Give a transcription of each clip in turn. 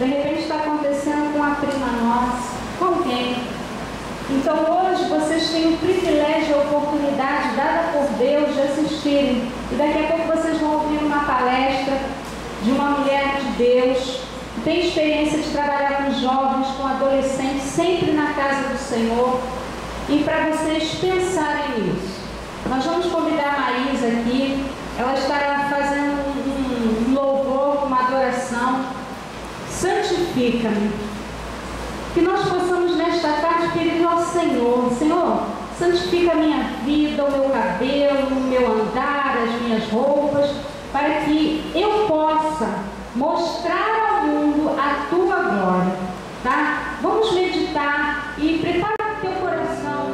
De repente está acontecendo com a prima nossa, com alguém. Então hoje vocês têm o privilégio, a oportunidade dada por Deus de assistirem. E daqui a pouco vocês vão ouvir uma palestra de uma mulher de Deus, que tem experiência de trabalhar com jovens, com adolescentes, sempre na casa do Senhor. E para vocês pensarem nisso, nós vamos convidar a Maísa aqui. Ela estará fazendo um louvor, uma adoração. Santifica-me. Que nós possamos nesta tarde pedir ao Senhor: Senhor, santifica a minha vida, o meu cabelo, o meu andar, as minhas roupas, para que eu possa mostrar ao mundo a tua glória, tá? Vamos meditar e prepara o teu coração.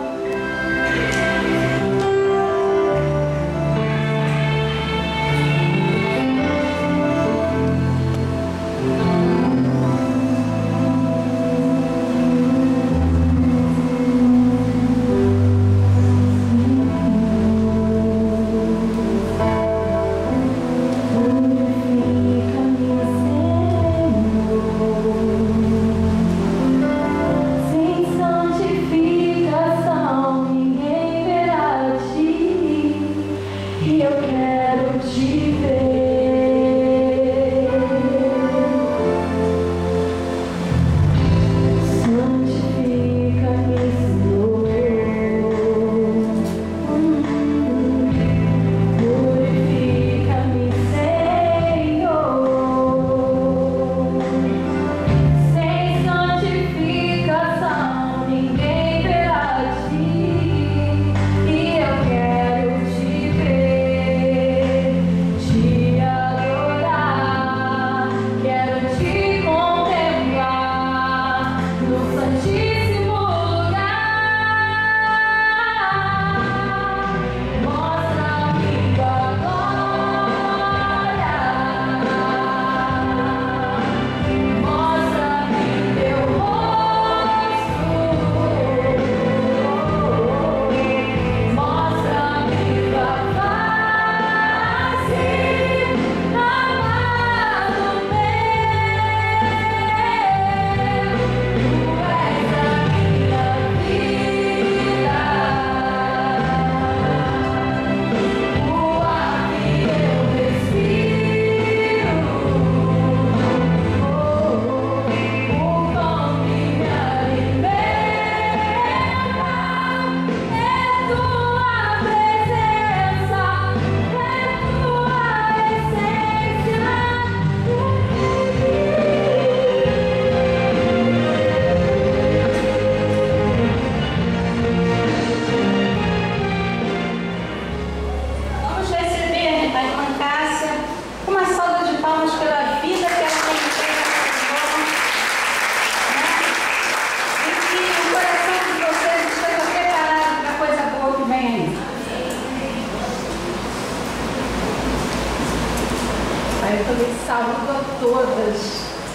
Eu também saúdo a todas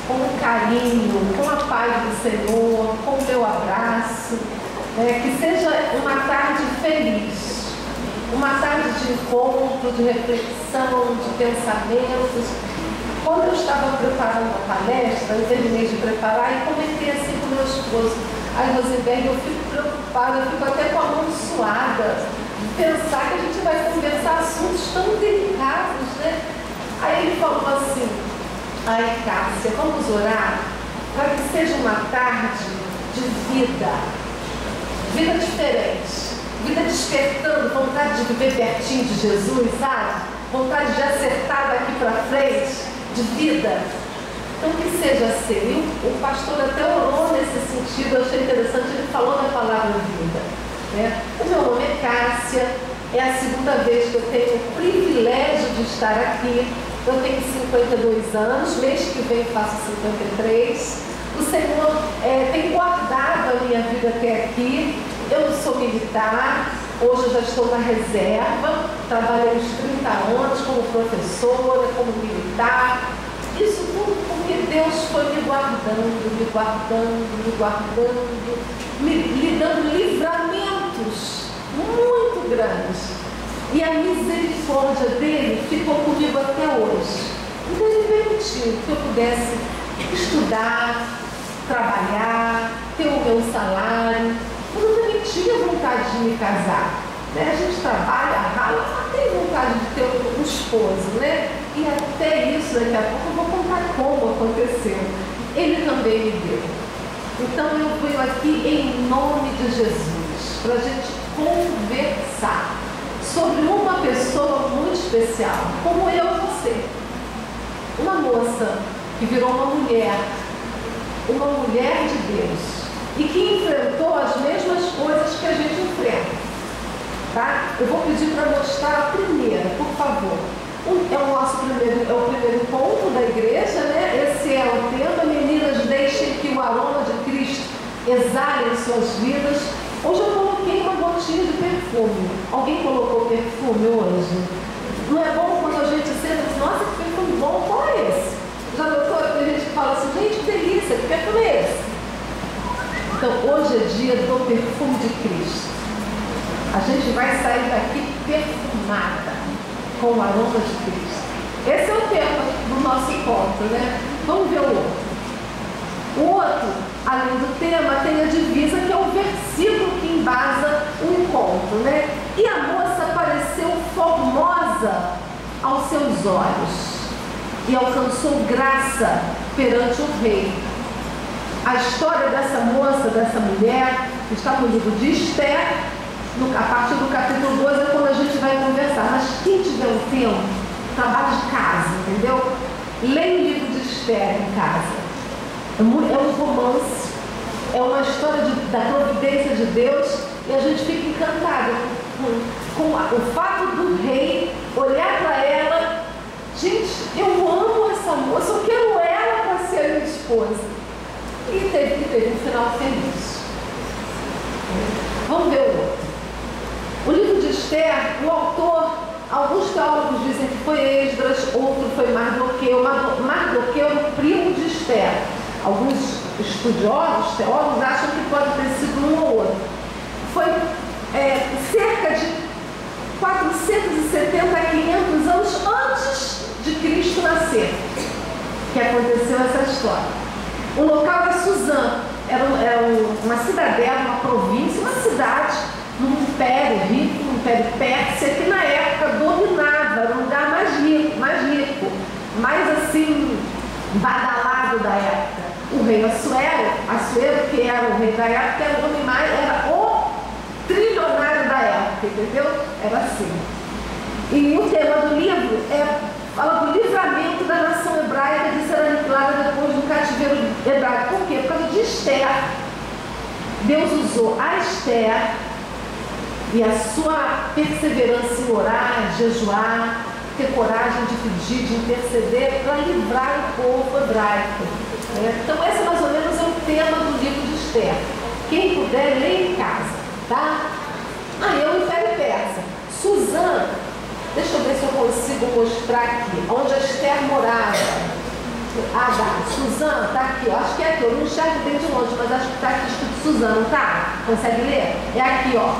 com carinho, com a paz do Senhor, com o meu abraço. Que seja uma tarde feliz, uma tarde de encontro, de reflexão, de pensamentos. Quando eu estava preparando a palestra, eu terminei de preparar e comentei assim com meu esposo: ai, Rosenberg, eu fico preocupada, eu fico até com a mão suada de pensar que a gente vai conversar assuntos tão delicados, né? Aí ele falou assim: ai, Cássia, vamos orar para que seja uma tarde de vida diferente, vida despertando, vontade de viver pertinho de Jesus, sabe? Vontade de acertar daqui para frente, de vida. Então que seja assim. E o pastor até orou nesse sentido, eu achei interessante, ele falou da palavra vida, né? O meu nome é Cássia, é a segunda vez que eu tenho o privilégio de estar aqui. Eu tenho 52 anos, mês que vem faço 53. O Senhor tem guardado a minha vida até aqui. Eu não sou militar, hoje eu já estou na reserva, trabalhei uns 30 anos como professora, como militar. Isso tudo porque Deus foi me guardando, me dando livramentos muito grandes. E a misericórdia dele ficou comigo até hoje. Então ele permitiu que eu pudesse estudar, trabalhar, ter o meu salário. Mas eu também tinha vontade de me casar. Né? A gente trabalha, rala, mas tem vontade de ter um esposo, né? E até isso, daqui a pouco, eu vou contar como aconteceu. Ele também me deu. Então eu venho aqui em nome de Jesus, para a gente conversar sobre uma pessoa muito especial, como eu e você. Uma moça que virou uma mulher de Deus, e que enfrentou as mesmas coisas que a gente enfrenta. Tá? Eu vou pedir para mostrar a primeira, por favor. É o primeiro ponto da igreja, né? Esse é o tema. Meninas, deixem que o aroma de Cristo exale em suas vidas. Hoje eu coloquei uma gotinha de perfume. Alguém colocou perfume hoje? Não é bom quando a gente senta e diz, nossa, que perfume bom, qual é esse? Já notou? Tem gente que fala assim, gente, que delícia, que perfume é esse? Então, hoje é dia do perfume de Cristo. A gente vai sair daqui perfumada com o aroma de Cristo. Esse é o tema do nosso encontro, né? Vamos ver o outro. O outro, além do tema, tem a divisa, que é o versículo que embasa o encontro, né? E a moça pareceu formosa aos seus olhos e alcançou graça perante o rei. A história dessa moça, dessa mulher, está no livro de Esther. A partir do capítulo 12 é quando a gente vai conversar. Mas quem tiver um tempo, trabalho de casa, entendeu? Leia o livro de Esther em casa. É um romance, é uma história da providência de Deus, e a gente fica encantado com o fato do rei olhar para ela. Gente, eu amo essa moça, eu quero ela para ser minha esposa. E teve um final feliz. Vamos ver o outro. O livro de Esther, o autor, alguns teólogos dizem que foi Esdras, outro foi Mardoqueu. Mardoqueu é o primo de Esther. Alguns estudiosos, teólogos, acham que pode ter sido um ou outro. Foi cerca de 470 a 500 anos antes de Cristo nascer que aconteceu essa história. O local era Suzã, era uma cidadela, uma província, uma cidade num império rico, um império Pérsia, que na época dominava, era um lugar mais rico, mais assim, badalado da época. O rei Assuero, que era o rei da época, era o trilionário da época, entendeu? Era assim. E o tema do livro fala do livramento da nação hebraica de ser aniquilada depois do cativeiro hebraico. Por quê? Por causa de Esther. Deus usou a Esther e a sua perseverança em orar, jejuar, ter coragem de pedir, de interceder para livrar o povo hebraico. Então esse mais ou menos é o tema do livro de Esther. Quem puder, leia em casa, tá? Aí é o Império Persa. Suzã, deixa eu ver se eu consigo mostrar aqui, onde a Esther morava. Suzã, tá aqui, ó. Acho que é aqui, eu não enxergo bem de longe, mas acho que está aqui escrito Suzã, não tá? Consegue ler? É aqui, ó.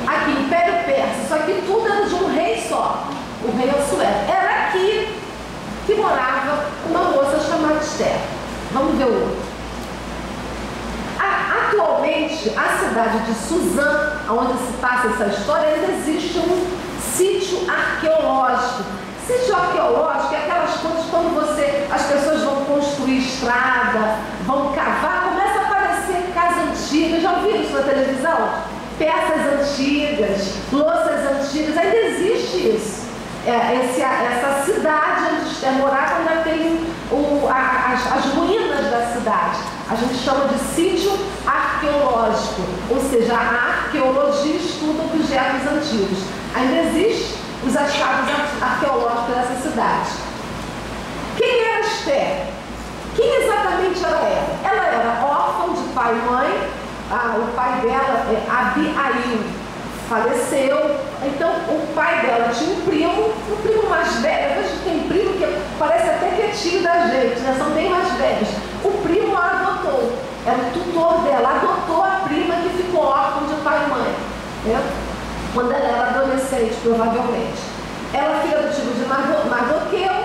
Aqui, Império Persa, só que tudo era de um rei só, o rei Assuero. Era aqui que morava uma moça chamada Esther. Vamos ver o outro. Atualmente, a cidade de Suzã, onde se passa essa história, ainda existe um sítio arqueológico. Sítio arqueológico é aquelas coisas quando as pessoas vão construir estrada, vão cavar, começa a aparecer casa antiga. Já ouviram isso na televisão? Peças antigas, louças antigas, ainda existe isso. Essa cidade onde Esther morava ainda tem as ruínas da cidade. A gente chama de sítio arqueológico, ou seja, a arqueologia estuda objetos antigos. Ainda existem os achados arqueológicos dessa cidade. Quem era Esther? Quem exatamente era ela? Ela era órfã de pai e mãe. O pai dela, Abiail, faleceu. Então o pai dela tinha um primo mais velho. Veja que tem primo que parece até que é tio da gente, né? São bem mais velhos. O primo a adotou, era o tutor dela, adotou a prima que ficou órfã de pai e mãe, né? Quando ela era adolescente, provavelmente. Ela, filha do tipo de Mardoqueu.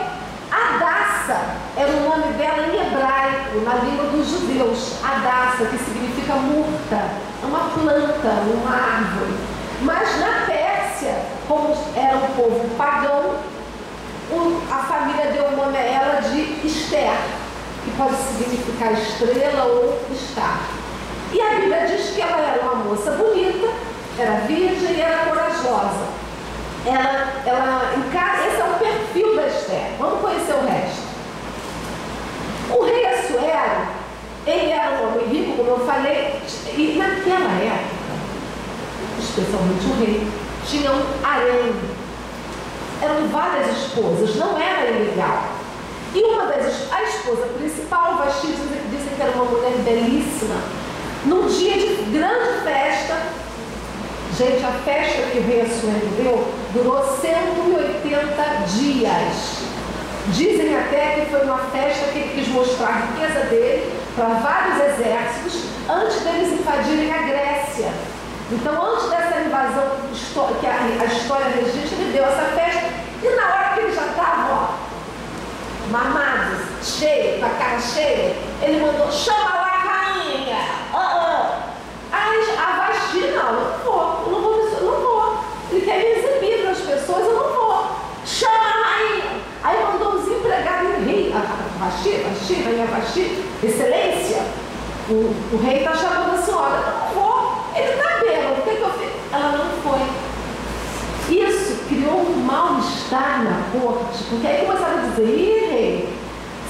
Adassa Hadassa era o nome dela em hebraico, na língua dos judeus. Hadassa, que significa murta, é uma planta, uma árvore. Mas na Pérsia, como era um povo pagão, a família deu o nome a ela de Esther, que pode significar estrela ou estar. E a Bíblia diz que ela era uma moça bonita, era virgem e era corajosa. Esse é o perfil da Esther. Vamos conhecer o resto. O rei Assuero, ele era um homem rico, como eu falei, e naquela época, especialmente o rei, tinha um harém. Eram várias esposas, não era ilegal. E a esposa principal, Vasti, dizem que era uma mulher belíssima. Num dia de grande festa, gente, a festa que o rei Assuero deu durou 180 dias. Dizem até que foi uma festa que ele quis mostrar a riqueza dele para vários exércitos antes deles invadirem a Grécia. Então, antes dessa invasão que a história registra, ele deu essa festa e na hora que ele já estava mamado, cheio, com a cara cheia, ele mandou: chama lá a rainha. Aí a Vasti: não, eu não vou. Ele quer me exibir para as pessoas, eu não vou. Chama a rainha. Aí mandou os empregados do rei, rainha Vasti, excelência, o rei está chamando a senhora. Eu não vou. Ele está bêbado, o que eu fiz? Ela não foi. Isso criou um mal-estar na corte, porque aí começaram a dizer: ih, rei,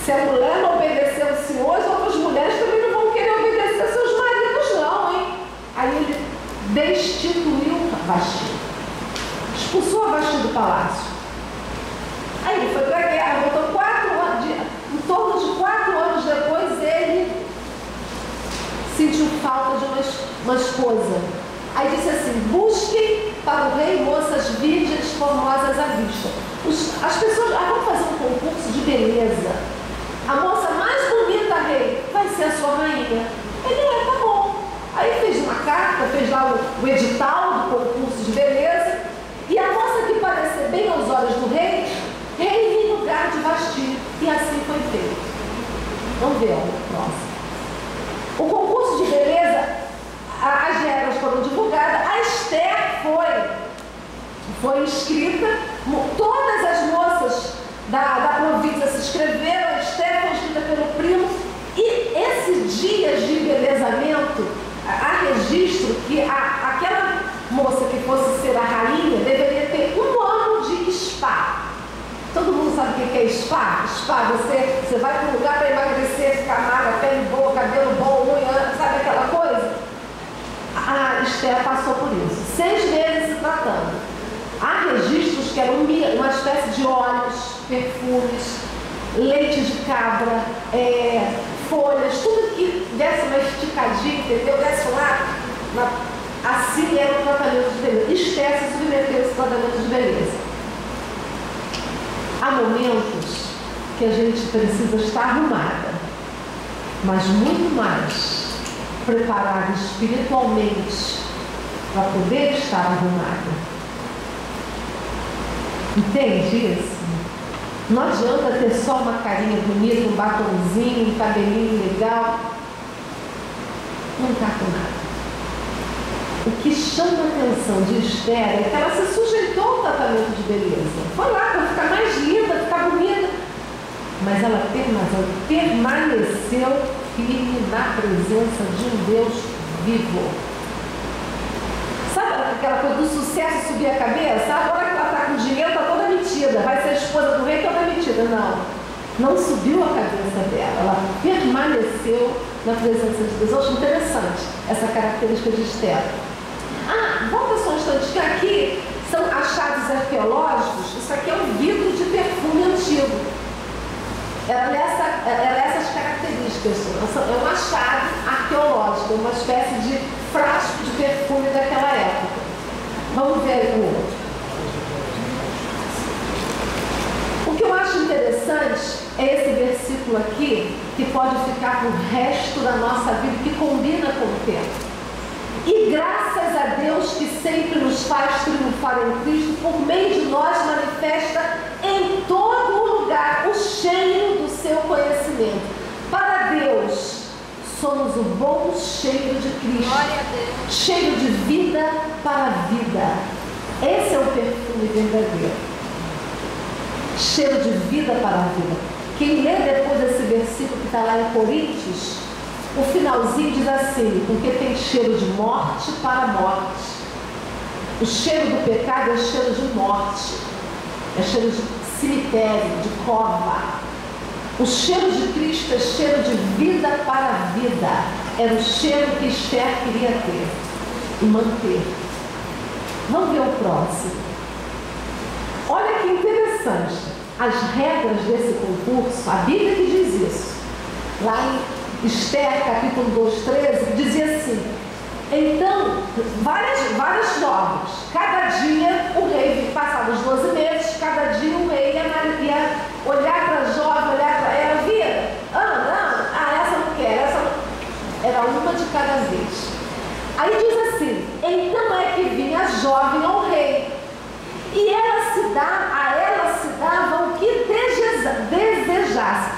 se a mulher não obedeceu ao senhor, as outras mulheres também não vão querer obedecer aos seus maridos, não, hein? Aí ele destituiu a Vasti, expulsou a Vasti do palácio. Aí ele foi para a guerra, voltou 4 anos, em torno de 4 anos depois, ele sentiu falta de uma esposa. Aí disse assim: busquem para o rei moças virgens formosas à vista. As pessoas vão fazer um concurso de beleza. A moça mais bonita, rei, vai ser a sua rainha. Ele tá bom. Aí fez uma carta, fez lá o edital do concurso de beleza. E a moça que parecer bem aos olhos do rei em lugar de Vasti. E assim foi feito. Vamos ver o próximo. O concurso de beleza, as regras foram divulgadas, a Esther foi inscrita, todas as moças da província se inscreveram, a Esther foi inscrita pelo primo, e esse dia de embelezamento, há registro que aquela moça que fosse ser a rainha deveria ter 1 ano de spa. Todo mundo sabe o que é spa? Spa, você vai para um lugar para emagrecer, ficar magra, pele boa, cabelo bom, unha, sabe aquela coisa? A Esther passou por isso. 6 meses se tratando. Há registros que eram uma espécie de óleos, perfumes, leite de cabra, folhas, tudo que desse uma esticadinha, entendeu? Desse lá, assim era o tratamento de beleza. Esther se submeteu a esse tratamento de beleza. Há momentos que a gente precisa estar arrumada, mas muito mais preparada espiritualmente para poder estar arrumada. Entende isso? Não adianta ter só uma carinha bonita, um batonzinho, um cabelinho legal. Não está com nada. O que chama a atenção de Esther é que ela se sujeitou ao tratamento de beleza. Foi lá para ficar mais linda, ficar bonita. Mas ela permaneceu firme na presença de um Deus vivo. Sabe aquela coisa do sucesso subir a cabeça? Agora que ela está com dinheiro, está toda metida. Vai ser a esposa do rei toda metida. Não subiu a cabeça dela. Ela permaneceu na presença de Deus. Eu acho interessante essa característica de Esther. Volta só um instante, que aqui são achados arqueológicos. Isso aqui é um vidro de perfume antigo. Era essas características. É um achado arqueológico, uma espécie de frasco de perfume daquela época. Vamos ver o outro. O que eu acho interessante é esse versículo aqui, que pode ficar pro resto da nossa vida, que combina com o tempo. E graças a Deus que sempre nos faz triunfar em Cristo, por meio de nós manifesta em todo lugar o cheiro do somos o bom cheiro de Cristo. Glória a Deus. Cheiro de vida para a vida. Esse é o perfume verdadeiro. Cheiro de vida para a vida. Quem lê depois desse versículo que está lá em Coríntios, o finalzinho diz assim: porque tem cheiro de morte para a morte. O cheiro do pecado é cheiro de morte, é cheiro de cemitério, de cova. O cheiro de Cristo é cheiro de vida para a vida. Era o cheiro que Esther queria ter e manter. Vamos ver o próximo. Olha que interessante. As regras desse concurso, a Bíblia que diz isso. Lá em Esther, capítulo 2:13, dizia assim: então, várias normas. Cada dia o rei passava os 12 meses, cada dia o rei ia olhar para a jovem, olhar para ela, vira, anda, essa não quer, essa não... Era uma de cada vez. Aí diz assim: então é que vinha a jovem ao rei, e a ela se dava o que desejasse.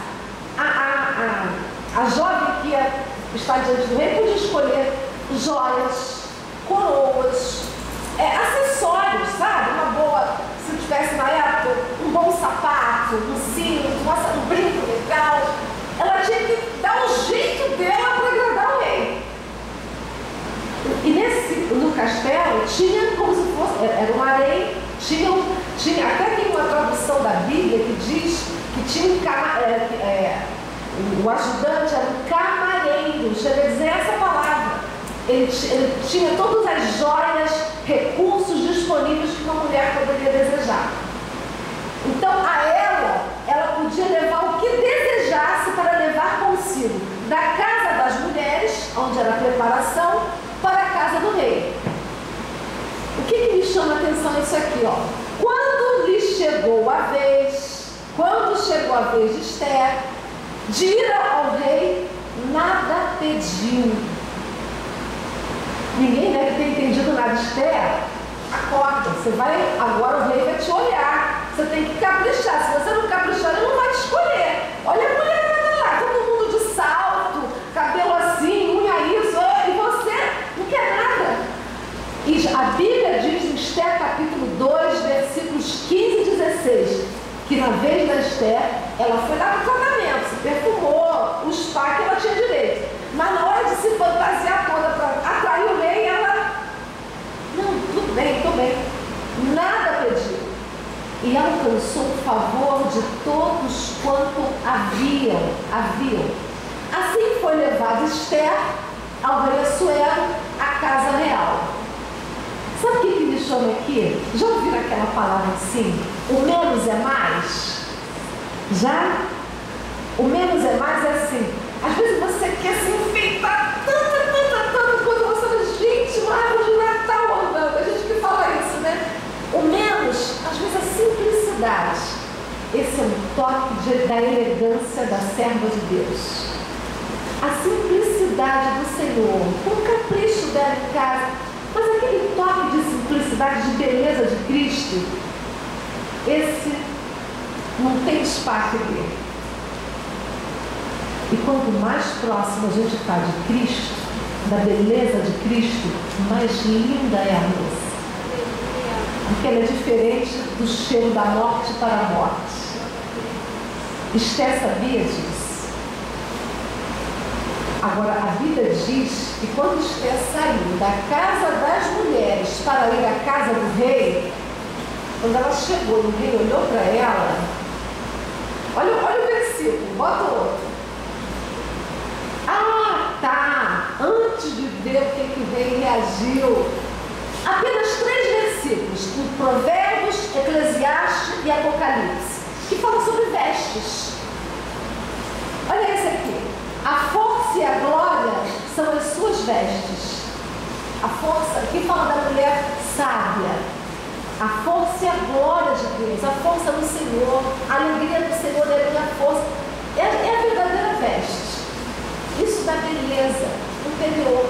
A jovem que ia estar diante do rei podia escolher joias, coroas, acessórios, sabe? Uma boa, se tivesse na época, um bom sapato, um cinto, um brinco legal. Ela tinha que dar um jeito dela para agradar o rei. E no castelo tinha como se fosse, era um harém, tinha até tem uma tradução da Bíblia que diz que tinha o ajudante era um camareiro, chega a dizer essa palavra. Ele tinha todas as joias, recursos disponíveis que uma mulher poderia desejar. Então, ela podia levar o que desejasse para levar consigo da casa das mulheres, onde era a preparação, para a casa do rei. O que me chama a atenção é isso aqui, ó. Quando chegou a vez de Esther, de ir ao rei, nada pediu. Ninguém deve ter entendido nada. Esther, acorda, agora o rei vai te olhar, você tem que caprichar. Se você não caprichar, ele não vai te escolher. Olha a mulher lá, todo mundo de salto, cabelo assim, unha isso, e você não quer nada. E a Bíblia diz em Esther capítulo 2, versículos 15 e 16, que na vez da Esther, ela foi lá no casamento, se perfumou, o spa que ela tinha direito. Mas na hora de se fantasiar toda para atrair o rei, ela... Não, tudo bem, estou bem. Nada pediu. E alcançou o favor de todos quanto haviam. Assim foi levada Esther ao rei Assuero, à casa real. Sabe o que me chama aqui? Já ouviram aquela palavra assim? O menos é mais? Já? O menos é mais é assim. Às vezes você quer se enfeitar tanto, quando você fala, gente, uma árvore de Natal andando. A gente que fala isso, né? O menos, às vezes, a simplicidade. Esse é um toque da elegância da serva de Deus. A simplicidade do Senhor, o capricho dela em casa, mas aquele toque de simplicidade, de beleza de Cristo, esse não tem espaço dele. E quanto mais próximo a gente está de Cristo, da beleza de Cristo, mais linda é a moça. Porque ela é diferente do cheiro da morte para a morte. Esther sabia disso. Agora, a Bíblia diz que quando Esther saiu da casa das mulheres para ir à casa do rei, quando ela chegou e o rei olhou para ela, olha o versículo, bota o outro. Antes de ver o que o rei reagiu, apenas 3 versículos, em Provérbios, Eclesiastes e Apocalipse, que falam sobre vestes. Olha esse aqui. A força e a glória são as suas vestes. A força, aqui fala da mulher sábia. A força e a glória de Deus, a força do Senhor, a alegria do Senhor é a minha força. É a verdadeira veste. Isso dá beleza interior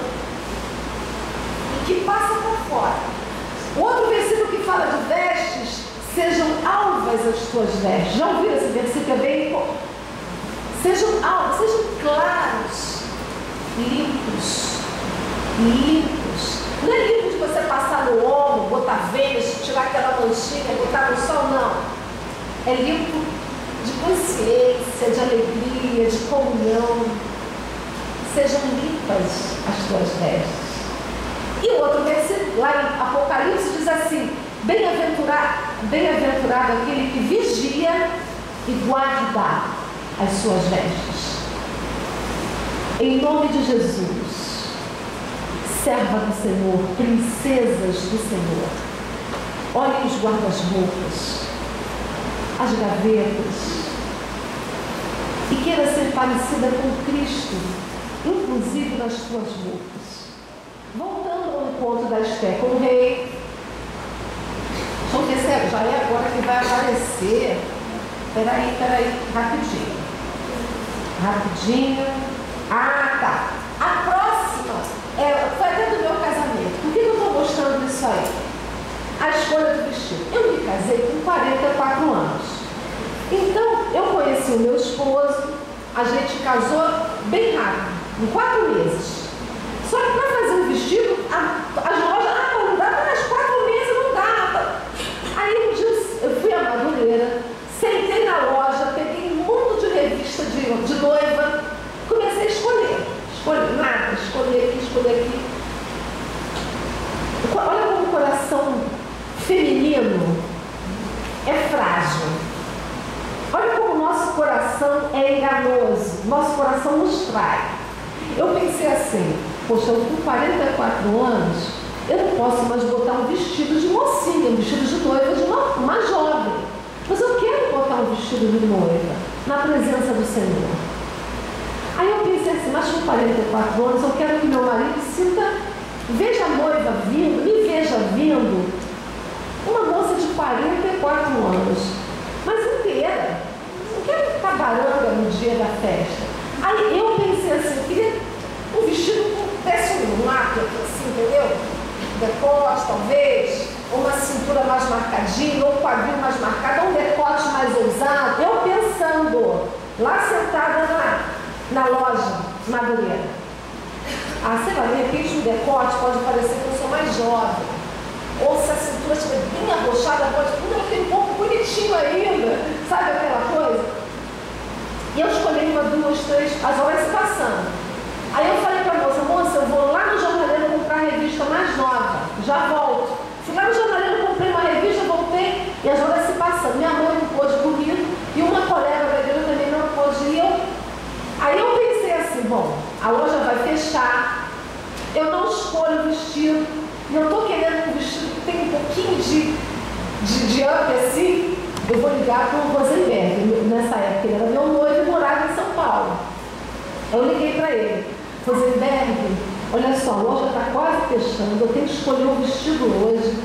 e que passa para fora. O outro versículo que fala de vestes, sejam alvas as tuas vestes. Já ouviram esse versículo? É bem... Sejam alvas, sejam claros. limpos. Limpos. Não é limpo de você passar no ombro, botar veias, tirar aquela manchinha, botar no sol, não. É limpo de consciência, de alegria, de comunhão. Sejam limpas as tuas vestes. E o outro versículo, lá em Apocalipse, diz assim: bem-aventurado aquele que vigia e guarda as suas vestes. Em nome de Jesus, serva do Senhor, princesas do Senhor, olhem os guarda-roupas, as gavetas, e queira ser parecida com Cristo, inclusive nas suas roupas. Voltando ao encontro da Esther com o rei, já é agora que vai aparecer. Peraí, rapidinho. Ah, tá. A próxima foi até do meu casamento. Por que eu estou mostrando isso aí? A escolha do vestido. Eu me casei com 44 anos. Então, eu conheci o meu esposo, a gente casou bem rápido, em 4 meses. Só que para fazer um vestido, as lojas, não dá, mas 4 meses não dá. Aí um dia eu fui a Madureira, sentei na loja, peguei um monte de revista de noiva, comecei a escolher aqui. Olha como o coração feminino é frágil. Olha como o nosso coração é enganoso, nosso coração nos trai. Eu pensei assim: poxa, eu com 44 anos, eu não posso mais botar um vestido de mocinha, um vestido de noiva de uma jovem. Mas eu quero botar um vestido de noiva na presença do Senhor. Aí eu pensei assim: mas com 44 anos, eu quero que meu marido veja a noiva vindo, me veja vindo, uma moça de 44 anos, mas inteira. Não quero ficar baranga no dia da festa. Aí eu pensei assim: eu queria um vestido com desse um lápis, assim, entendeu? Decote, talvez, ou uma cintura mais marcadinha, ou um quadril mais marcado, ou um decote mais ousado. Eu pensando, lá sentada na loja Madureira. Sei lá, de repente o decote pode parecer que eu sou mais jovem. Ou se a cintura estiver bem arrochada, pode ter um pouco bonitinho ainda. Sabe aquela coisa? E eu escolhi 1, 2, 3, as horas se passando. Aí eu falei para a moça, eu vou lá no jornaleiro comprar a revista mais nova, já volto. Fui lá no jornaleiro, comprei uma revista, voltei, e as horas se passando. Minha mãe não pôde comigo, e uma colega da igreja também não pôde ir. Aí eu pensei assim: bom, a loja vai fechar, eu não escolho o vestido, e eu estou querendo um vestido que tem um pouquinho de up assim. Eu vou ligar para o Rosenberg. Nessa época ele era meu noivo e morava em São Paulo. Eu liguei para ele: Rosenberg, olha só, a loja está quase fechando, eu tenho que escolher um vestido hoje.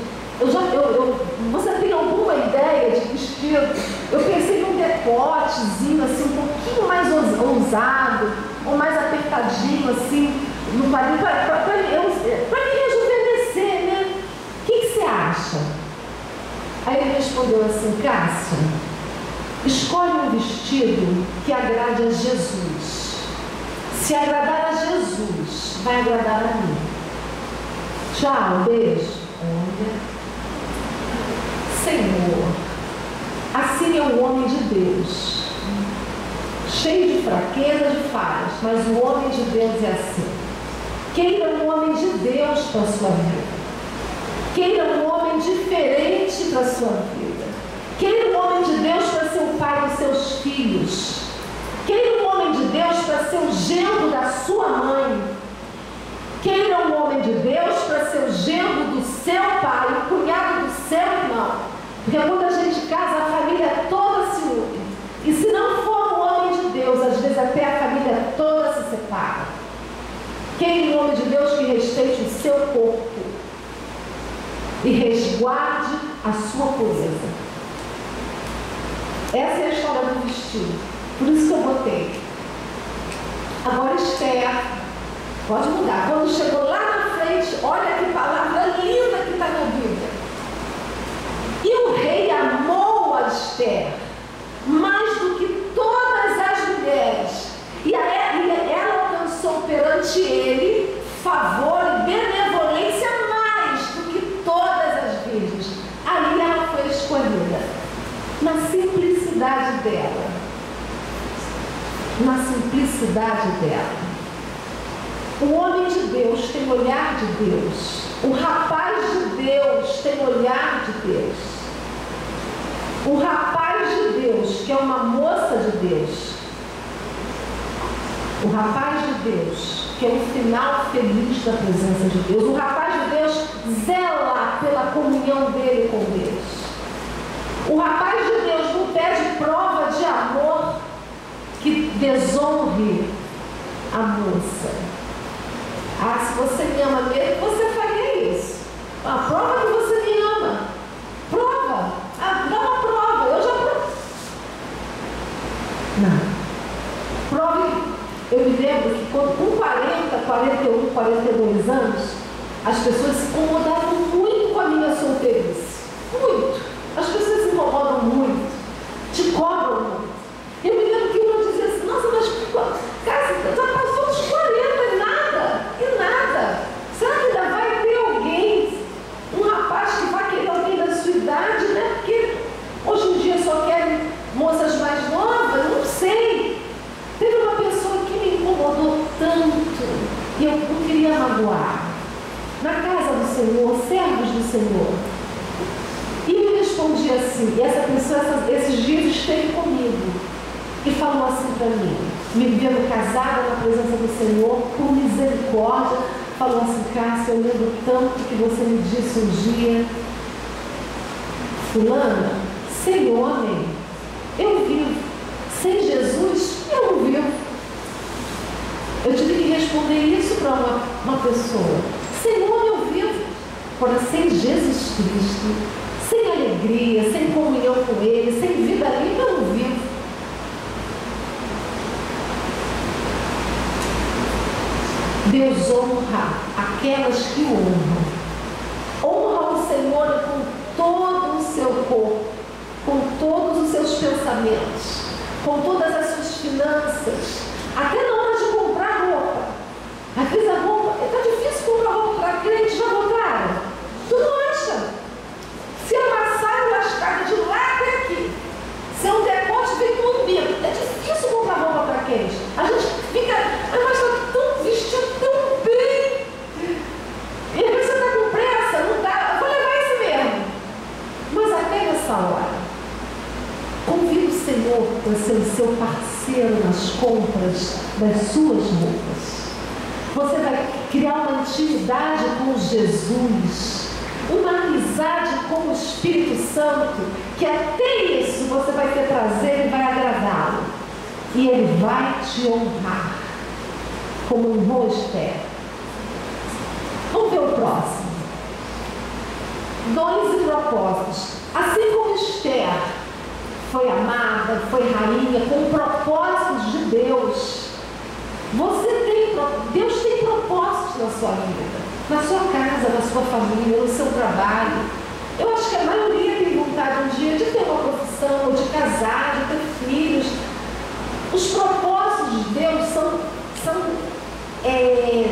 Você tem alguma ideia de vestido? Eu pensei num decotezinho assim, um pouquinho mais ousado, ou mais apertadinho assim, no quadril, para me rejuvenescer, né? O que você acha? Aí ele respondeu assim: Cássia, escolhe um vestido que agrade a Jesus. Se agradar a Jesus, vai agradar a mim. Tchau, beijo. Olha, Senhor, assim é o homem de Deus, cheio de fraquezas e falhas, mas o homem de Deus é assim. Queira um homem de Deus para a sua vida. Queira um homem diferente para a sua vida. Queira um homem de Deus para ser o pai dos seus filhos. Queira um homem de Deus para ser o genro da sua mãe. Queira um homem de Deus para ser o genro do seu pai, o cunhado do seu irmão. Porque quando a gente casa, a família toda se une. E se não for um homem de Deus, às vezes até a família toda se separa. Queira um homem de Deus que respeite o seu corpo e resguarde a sua pureza. Essa é a história do vestido. Por isso que eu botei. Agora Esther, pode mudar. Quando chegou lá na frente, olha que palavra linda que está na Bíblia. E o rei amou a Esther mais do que todas as mulheres. E ela alcançou perante simplicidade dela. Na simplicidade dela. O homem de Deus tem olhar de Deus. O rapaz de Deus tem olhar de Deus. O rapaz de Deus, que é uma moça de Deus. O rapaz de Deus, que é um final feliz da presença de Deus. O rapaz de Deus zela pela comunhão dele com Deus. O rapaz de Deus não pede prova de amor que desonre a moça. Ah, se você me ama mesmo, você faria isso. A prova que você me ama. Prova. Ah, dá uma prova. Eu já provei. Não. Prove. Eu me lembro que com 40, 41, 42 anos, as pessoas se incomodavam muito com a minha solteirice. Muito. As pessoas se incomodam muito. Te cobram muito. Eu me lembro que uma dizia assim, nossa, mas cara, já passou dos 40 e nada. E nada. Será que ainda vai ter alguém, um rapaz que vai querer alguém da sua idade, né? Porque hoje em dia só querem moças mais novas, não sei. Teve uma pessoa que me incomodou tanto e eu não queria magoar. Na casa do Senhor, servos do Senhor. E me respondi assim, e essa pessoa esses dias esteve comigo e falou assim para mim, me vendo casada na presença do Senhor, por misericórdia, falou assim, Cássia, eu lembro tanto que você me disse um dia, fulana, sem homem, eu vivo. Sem Jesus, eu não vivo. Eu tive que responder isso para uma pessoa. Sem homem eu vivo. Agora, sem Jesus Cristo, sem alegria, sem comunhão com Ele, sem vida limpa, eu não vivo. Deus honra aquelas que honram. Honra o Senhor com todo o seu corpo, com todos os seus pensamentos, com todas as suas finanças, até na hora de comprar roupa. Às vezes a roupa, está difícil comprar roupa para crente, já compraram? Tu não acha? Se é uma saia lascada de lá até aqui, se é um decote, vem com um bico. É difícil comprar roupa para crente. A gente fica, mas está tão vestido tão bem. E às vezes você está com pressa, não dá, eu vou levar esse mesmo. Mas até nessa hora, convida o Senhor para ser o seu parceiro nas compras das suas roupas. Você vai criar uma intimidade com Jesus, uma amizade com o Espírito Santo, que até isso você vai ter prazer e vai agradá-lo. E Ele vai te honrar, como honrou Esther. Vamos ver o próximo. Dons e propósitos. Assim como Esther foi amada, foi rainha, com propósitos de Deus. Deus tem propósitos na sua vida, na sua casa, na sua família, no seu trabalho. Eu acho que a maioria tem vontade um dia de ter uma profissão, de casar, de ter filhos. Os propósitos de Deus são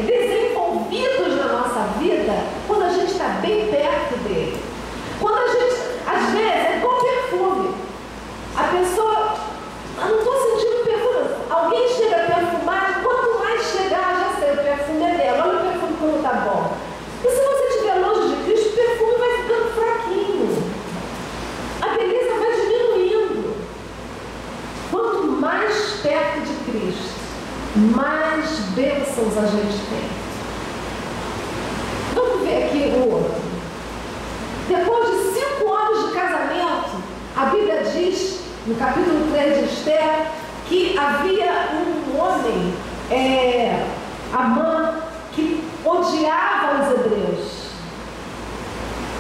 desenvolvidos na nossa vida quando a gente está bem perto dele. Quando a gente, às vezes, é igual perfume. A pessoa, eu não estou sentindo perfume. Alguém chega perfumado, quanto mais chegar, já sei, o perfume é dela. Olha o perfume como está bom. E se você estiver longe de Cristo, o perfume vai ficando fraquinho. A beleza vai diminuindo. Quanto mais perto de Cristo, mais bênçãos a gente tem. Vamos ver aqui o outro. Depois de 5 anos de casamento, a Bíblia diz, no capítulo 3 de Esther, que havia um homem, Amã, que odiava os hebreus.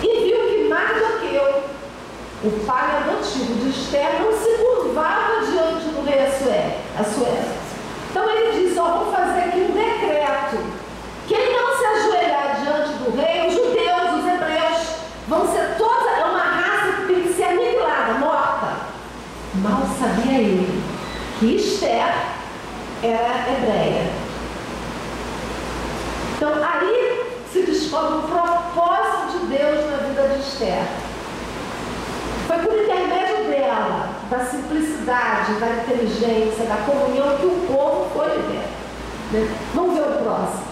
E viu que Mardoqueu, o pai adotivo de Esther, não se curvava diante do rei Assuero. Então ele disse, vamos fazer aqui um decreto. Quem não se ajoelhar diante do rei, os judeus, os hebreus, vão ser toda uma raça que tem que ser aniquilada, morta. Mal sabia ele que Esther era hebreia. Então aí se descobre o propósito de Deus na vida de Esther. Foi por intermédio dela, da simplicidade, da inteligência, da comunhão que o povo foi vivendo. Né? Vamos ver o próximo.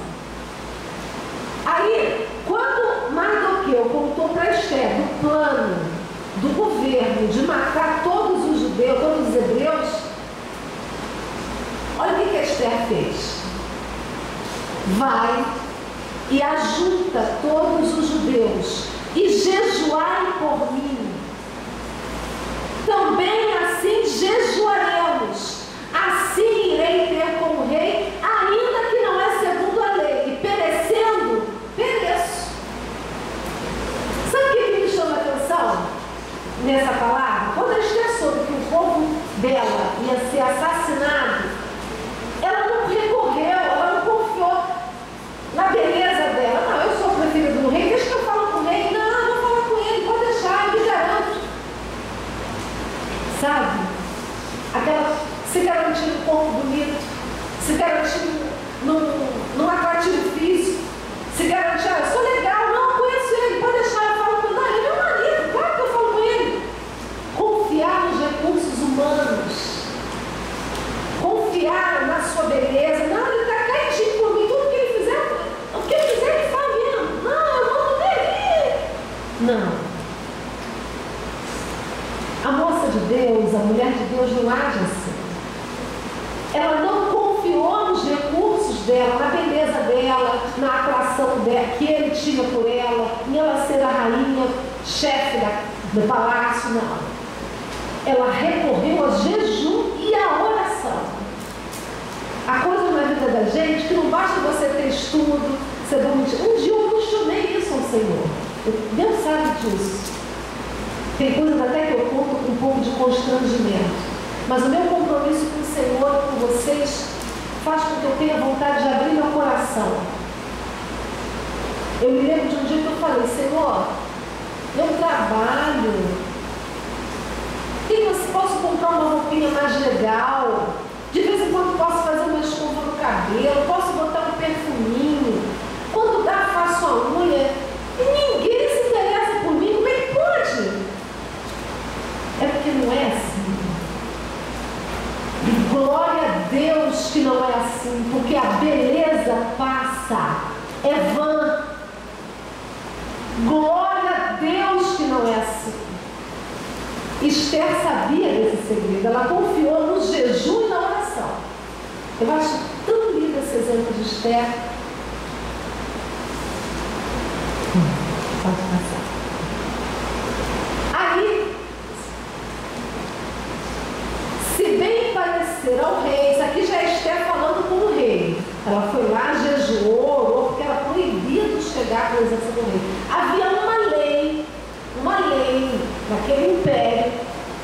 Aí, quando Mardoqueu contou para Esther do plano do governo de matar todos os judeus, todos os hebreus, olha o que Esther fez. Vai e ajunta todos os judeus e jejuai por mim. Também assim jejuaremos. Assim irei ter com o rei, ainda que não é segundo a lei. E perecendo, pereço. Sabe o que me chama a atenção nessa palavra? Quando a Esther soube que o povo dela ia ser assassinado, ela não recorreu, ela não confiou na beleza dela. Não, eu sou a preferida do rei, deixa que eu falo com o rei. Não, vou falar com ele, pode deixar, eu me garanto. Sabe? Aquela se garantir um corpo bonito, se garantir num atrativo físico, se garantir, eu sou legal, não conheço ele, pode deixar, eu falo com ele. Não, ele é meu marido, claro que eu falo com ele. Confiar nos recursos humanos, confiar na sua beleza. Não, ele está quietinho por mim, tudo que ele fizer, o que ele fizer, ele faz mesmo. Não, eu vou dele. Não. A moça de Deus, a mulher de Deus não age assim. Ela não confiou nos recursos dela, na beleza dela, na atração dela, que ele tinha por ela, em ela ser a rainha, chefe do palácio, não. Ela recorreu ao jejum e à oração. A coisa na vida da gente, que não basta você ter estudo, ser bonitinho. Um dia eu questionei isso ao Senhor. Deus sabe disso. Tem coisas até que eu conto com um pouco de constrangimento. Mas o meu compromisso com o Senhor, com vocês, faz com que eu tenha vontade de abrir meu coração. Eu me lembro de um dia que eu falei, Senhor, eu trabalho. Posso comprar uma roupinha mais legal? De vez em quando posso fazer uma escova no cabelo? Posso botar um perfuminho? Quando dá, faço a unha. E ninguém se interessa por mim. Como é que pode? É porque não é assim. E glória a Deus que não é assim, porque a beleza passa, é vã. Glória a Deus que não é assim. Esther sabia desse segredo, ela confiou no jejum e na oração. Eu acho tão lindo esse exemplo de Esther. Pode passar. Aí, se bem parecer ao rei, isso aqui já é Esther falando com o rei. Ela foi lá, jejuou, orou, porque era proibido chegar com o exército do rei. Havia uma lei naquele império,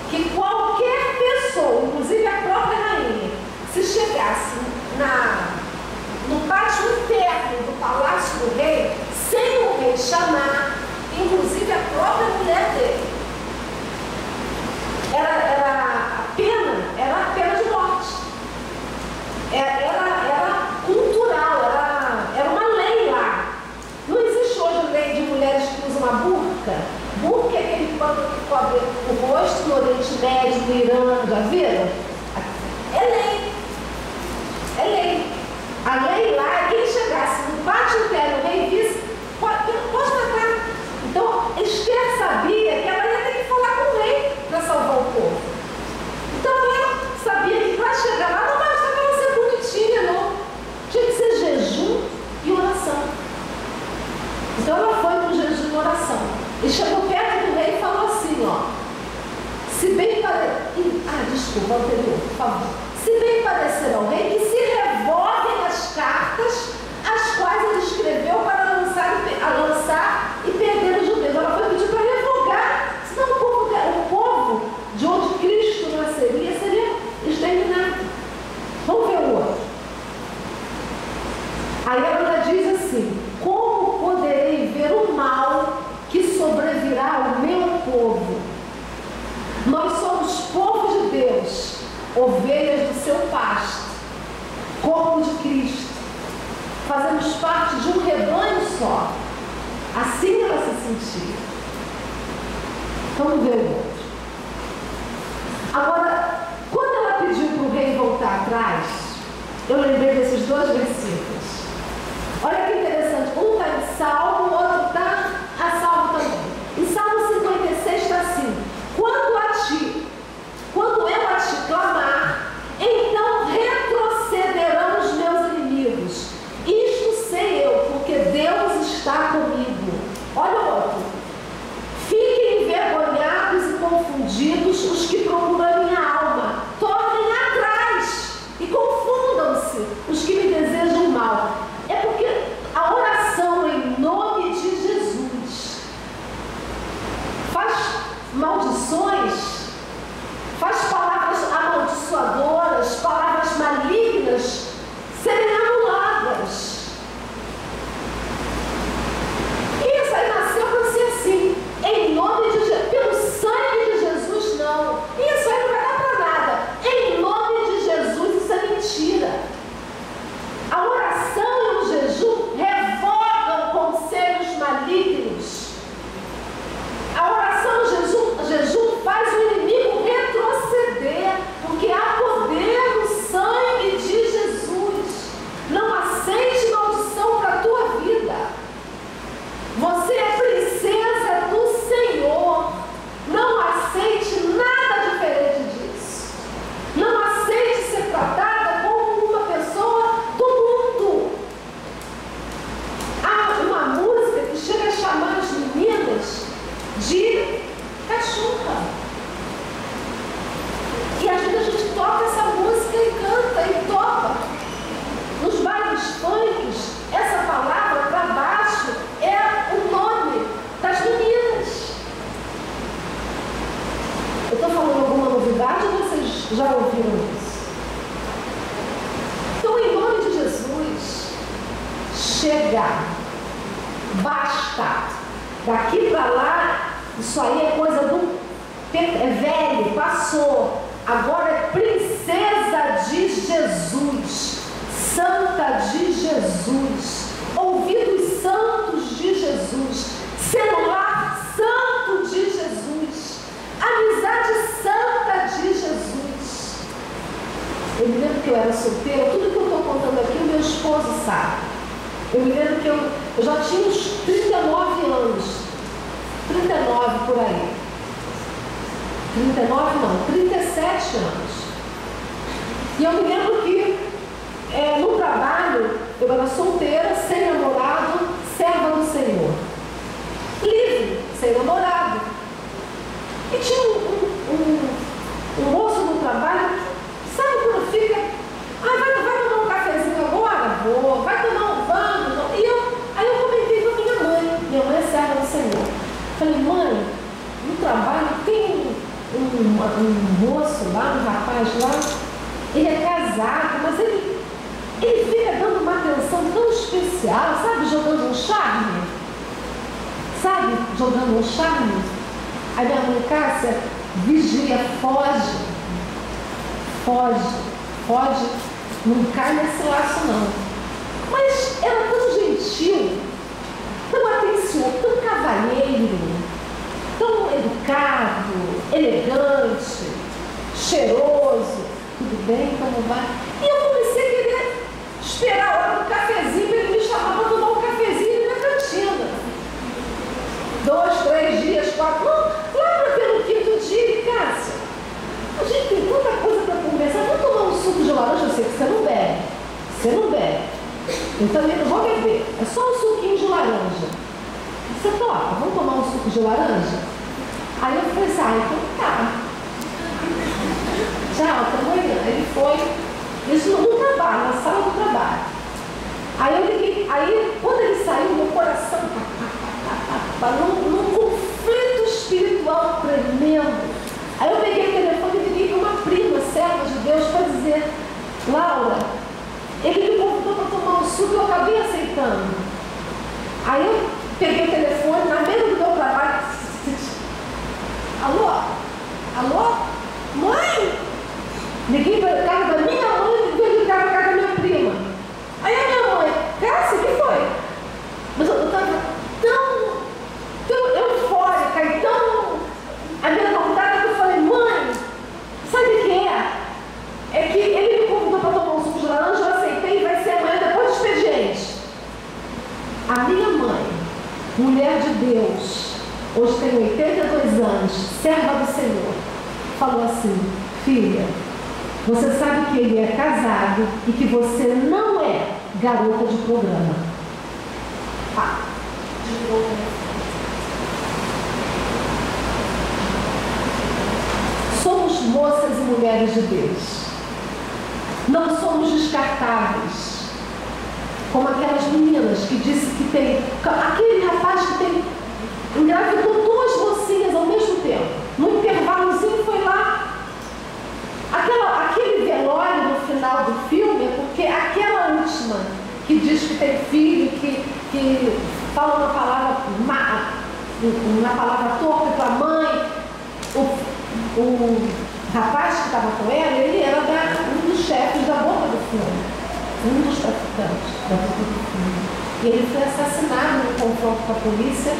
que qualquer pessoa, inclusive a própria rainha, se chegasse no pátio interno do palácio do rei, sem o rei chamar, inclusive a própria mulher dele, era a pena de morte. Era cultural, era uma lei lá. Não existe hoje lei de mulheres que usam a burca. Burca é aquele pano que cobre o rosto no Oriente Médio, no Irã, já viram? É lei. É lei. A lei lá é quem chegasse no pátio interno, o rei disse, pode matar. Então, Esther sabia que ela ia ter que falar com o rei para salvar o povo. Então, ela sabia que para chegar lá não bastava ela ser bonitinha, não. Tinha que ser jejum e oração. Então, ela foi com jejum e oração. E chegou perto do rei e falou assim, ó. Se bem parecer... desculpa, anterior, por favor. Se bem parecer ao rei, que se revoguem as cartas as quais ele escreveu para lançar e perder os judeus. Ela foi pedir para revogar, senão o povo de onde Cristo nasceria seria exterminado. Vamos ver o outro. Aí ela diz assim, como poderei ver o mal que sobrevirá ao meu povo? Nós somos povo de Deus, ovelhas do seu pasto, corpo de Cristo. Fazemos parte de um rebanho só. Assim ela se sentia. Vamos ver o outro. Agora, quando ela pediu para o rei voltar atrás, eu lembrei desses dois versículos. Olha que interessante, um está em Salmo, o outro está a Salmo também. Em Salmo 56 está assim: quando eu a ti clamar, então retrocederão os meus inimigos. Isto sei eu, porque Deus está comigo. Olha o outro: fiquem envergonhados e confundidos os que procuram minha alma. Tornem atrás e confundam-se os que me desejam mal. É porque a oração em nome de Jesus faz maldições, faz palavras amaldiçoadoras, palavras malignas serem anuladas. E isso aí nasceu para ser assim, em nome de Jesus, pelo sangue de Jesus, não. Isso aí não vai dar para nada. Em nome de Jesus, isso é mentira. A oração e o jejum revogam conselhos malignos. A oração e o jejum faz o inimigo retroceder, porque há poder no sangue de Jesus. Não aceite maldição para a tua vida. Você é princesa do Senhor. Não aceite nada diferente disso. Não aceite ser tratada como uma pessoa do mundo. Há uma música que chega a chamar as meninas de cachorra. E às vezes a gente toca essa música e canta e toca. Nos bailes funks, essa palavra para baixo é o nome das meninas. Eu estou falando alguma novidade ou vocês já ouviram isso? Então, em nome de Jesus, chega, basta. Daqui para lá, isso aí é coisa do... é velho, passou. Agora é princesa de Jesus, santa de Jesus, ouvidos santos de Jesus, celular santo de Jesus, amizade santa de Jesus. Eu me lembro que eu era solteira, tudo que eu estou contando aqui o meu esposo sabe. Eu me lembro que eu já tinha uns 39 anos, 39 por aí. 39 não, 37 anos. E eu me lembro que no trabalho eu era solteira, sem namorado, serva do Senhor. Livre, sem namorado. E tinha um moço no trabalho, sabe quando fica, vai tomar um cafezinho agora? Vou, vai tomar um banho? Não. E aí eu comentei com a minha mãe é serva do Senhor. Falei, mãe, no trabalho tem um moço lá, um rapaz lá, ele é casado, mas ele fica dando uma atenção tão especial, sabe, jogando um charme? Sabe, jogando um charme? Aí minha mãe, Cássia, vigia, foge, não cai nesse laço não. Mas era tão gentil, tão atencioso, tão cavalheiro, tão educado, elegante, cheiroso. Tudo bem, como vai? E eu comecei a querer esperar a hora do cafezinho para ele me chamar para tomar um cafezinho na cantina. 2, 3 dias, 4, lá pelo 5º dia, Cássia, a gente tem tanta coisa para conversar, vamos tomar um suco de laranja, eu sei que você não bebe, eu também não vou beber, é só um suquinho de laranja. Você topa, vamos tomar um suco de laranja? Aí eu falei assim, então tá. Tchau, até amanhã. Ele foi, isso no trabalho, na sala do trabalho. Aí eu liguei, quando ele saiu, meu coração num conflito espiritual tremendo. Aí eu peguei o telefone e liguei para uma prima, serva de Deus, para dizer, Laura, ele me convidou para tomar um suco e eu acabei aceitando. Aí eu peguei o telefone, na mesa do meu trabalho, alô? Mãe? Liguei para a casa da minha mãe e fui ligar para a casa da minha prima. Aí a minha mãe, Cássia, o que foi? Mas eu estava tão eufórica e tão... A minha vontade, eu falei, mãe, anos, serva do Senhor, falou assim: filha, você sabe que ele é casado e que você não é garota de programa. De novo. Somos moças e mulheres de Deus. Não somos descartáveis. Como aquelas meninas que disse que tem... Aquele rapaz que tem... engravidou 2 mocinhas ao mesmo tempo. No intervalozinho foi lá. Aquele velório no final do filme é porque aquela última que diz que tem filho, que fala uma palavra torta para a mãe, o rapaz que estava com ela, ele era um dos chefes da boca do filme, um dos traficantes da boca do filme. E ele foi assassinado no confronto com a polícia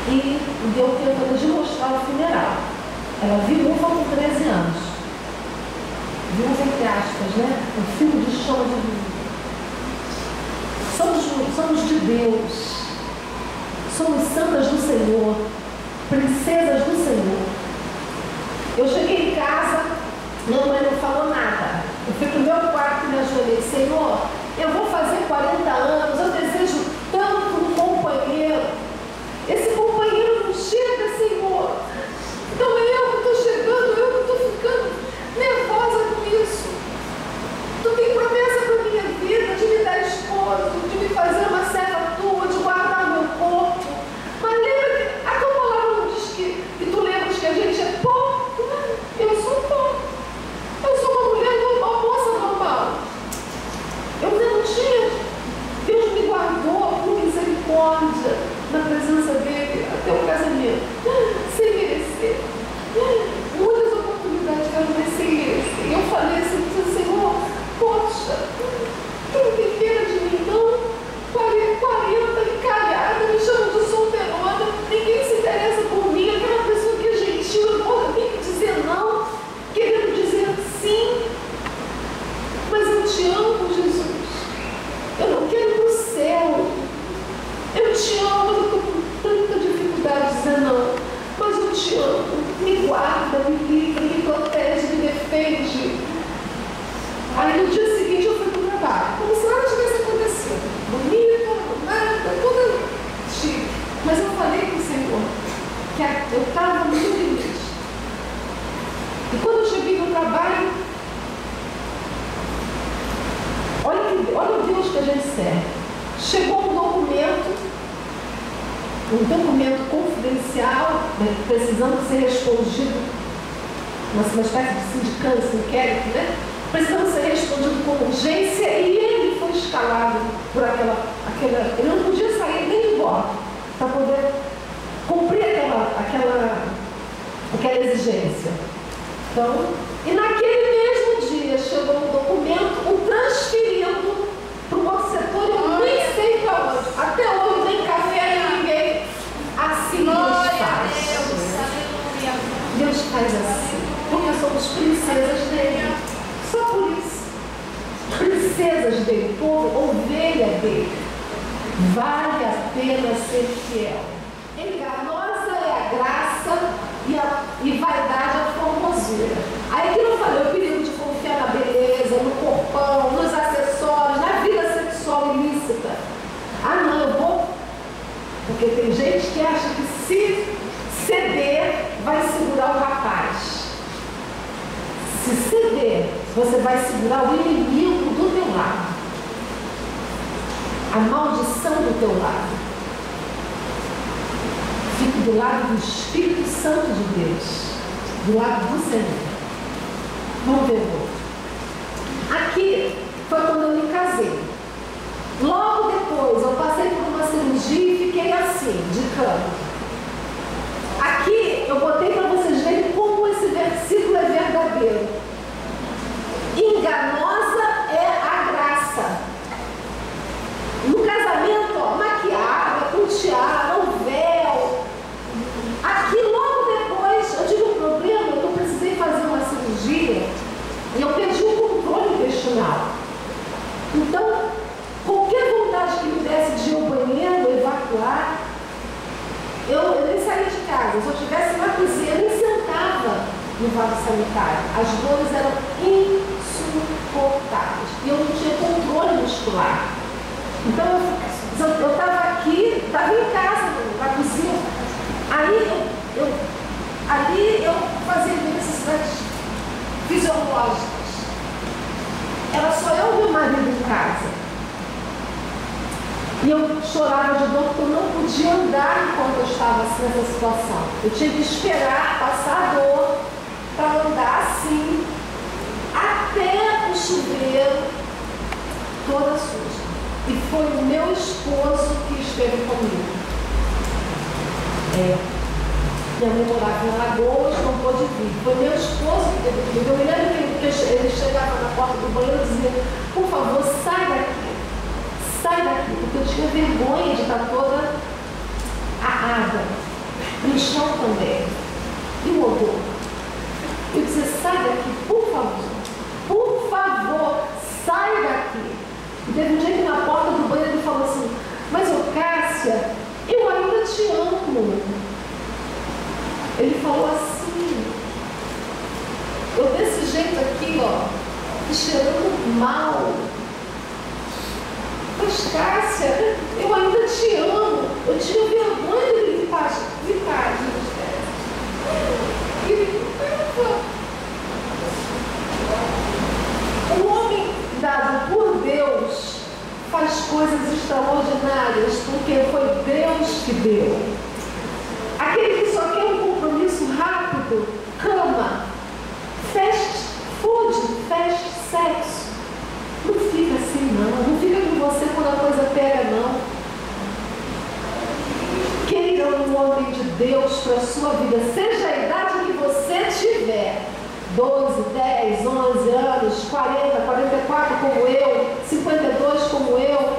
e deu tempo de mostrar o funeral. Ela viúva com 13 anos. Viúva entre aspas, né? O filho de chão de viúva. Somos de Deus. Somos santas do Senhor. Princesas do Senhor. Eu cheguei em casa, minha mãe não falou nada. Eu fui pro meu quarto e me ajoelhei: Senhor, eu vou fazer 40 anos, eu desejo tanto um companheiro. Esse companheiro não chega, Senhor. Então eu que estou chegando, eu que estou ficando nervosa com isso. Tu tem promessa para minha vida de me dar esposo, de me fazer uma serva tua, de guardar meu corpo. Mas lembra que a tua palavra não diz que tu lembras que a gente é pó? Eu sou pó. Eu sou uma mulher normal, uma moça normal. Eu não tinha. Deus me guardou com misericórdia na presença dele até o casamento, sem merecer. Muitas oportunidades que eu não sem merecer. E eu falei assim: Senhor, poxa, tu não tem pena de mim, não? 40 encalhada, me chamam de solteirona, ninguém se interessa por mim, aquela pessoa que é gentil, eu tenho que dizer não, querendo dizer sim. Mas eu te amo, Jesus. Eu não quero ir para o céu. Eu te amo, eu estou com tanta dificuldade de dizer não. Mas eu te amo. Me guarda, me livra, me protege, me defende. Aí no dia seguinte eu fui para o trabalho, como se nada tivesse acontecido. Bonita, nada, toda chique. Mas eu falei com o Senhor que eu estava muito feliz. E quando eu cheguei no trabalho, olha o Deus que a gente serve. Chegou um documento confidencial, né, precisando ser respondido, uma espécie de sindicância, inquérito, né? Precisando ser respondido com urgência, e ele foi escalado por aquela ele não podia sair nem de bordo para poder cumprir aquela exigência. Então, e naquele mesmo dia chegou um documento, o transferindo para o outro setor, eu nem sei para onde. Até hoje nem café, nem ninguém. Assim Deus faz. Deus faz assim, porque somos princesas dele. Só por isso. Princesas dele, povo, ovelha dele. Vale a pena ser fiel. Enganosa é a graça e vaidade a formosura. Aí que eu falei, o perigo de confiar na beleza, no corpão, nos acessórios, na vida sexual ilícita. Ah não, eu vou. Porque tem gente que acha que se ceder vai segurar o rapaz. Se ceder, você vai segurar o inimigo do teu lado. A maldição do teu lado. Fique do lado do Espírito Santo de Deus. Do lado do Senhor. Vamos ver o outro. Aqui foi quando eu me casei. Logo depois eu passei por uma cirurgia e fiquei assim, de cama. Aqui eu botei para vocês verem como esse versículo é verdadeiro. Enganosa é a graça. No casamento, ó, maquiada, com tiara, um véu. Aqui logo depois eu tive um problema, eu precisei fazer uma cirurgia e eu perdi o controle intestinal. Então, qualquer vontade que me desse de ir ao banheiro, evacuar, eu nem saía de casa. Se eu tivesse no vaso sanitário. As dores eram insuportáveis. E eu não tinha controle muscular. Então eu estava aqui, estava em casa, na cozinha. Aí eu fazia necessidades fisiológicas. Era só eu e meu marido em casa. E eu chorava de dor porque eu não podia andar enquanto eu estava assim, nessa situação. Eu tinha que esperar passar a dor para andar assim, até o chuveiro toda suja. E foi o meu esposo que esteve comigo. Minha mãe morava em Alagoas, não pôde vir. Foi meu esposo que teve comigo. Eu me lembro que ele chegava na porta do banheiro e dizia: por favor, sai daqui. Sai daqui, porque eu tinha vergonha de estar toda a água, no chão também, e o odor. Eu dizia: sai daqui, por favor, sai daqui. E teve um dia que na porta do banheiro ele falou assim: mas ô Cássia, eu ainda te amo. Ele falou assim, eu desse jeito aqui, ó, cheirando mal. Mas Cássia, eu ainda te amo. Eu tinha vergonha de gritar de o homem dado por Deus faz coisas extraordinárias, porque foi Deus que deu. Aquele que só quer um compromisso rápido, cama, fast food, fast sexo. Não fica assim não fica com você quando a coisa pega não. Queira um homem de Deus para a sua vida, seja a idade que você tiver, 12, 10, 11 anos, 40, 44 como eu, 52 como eu,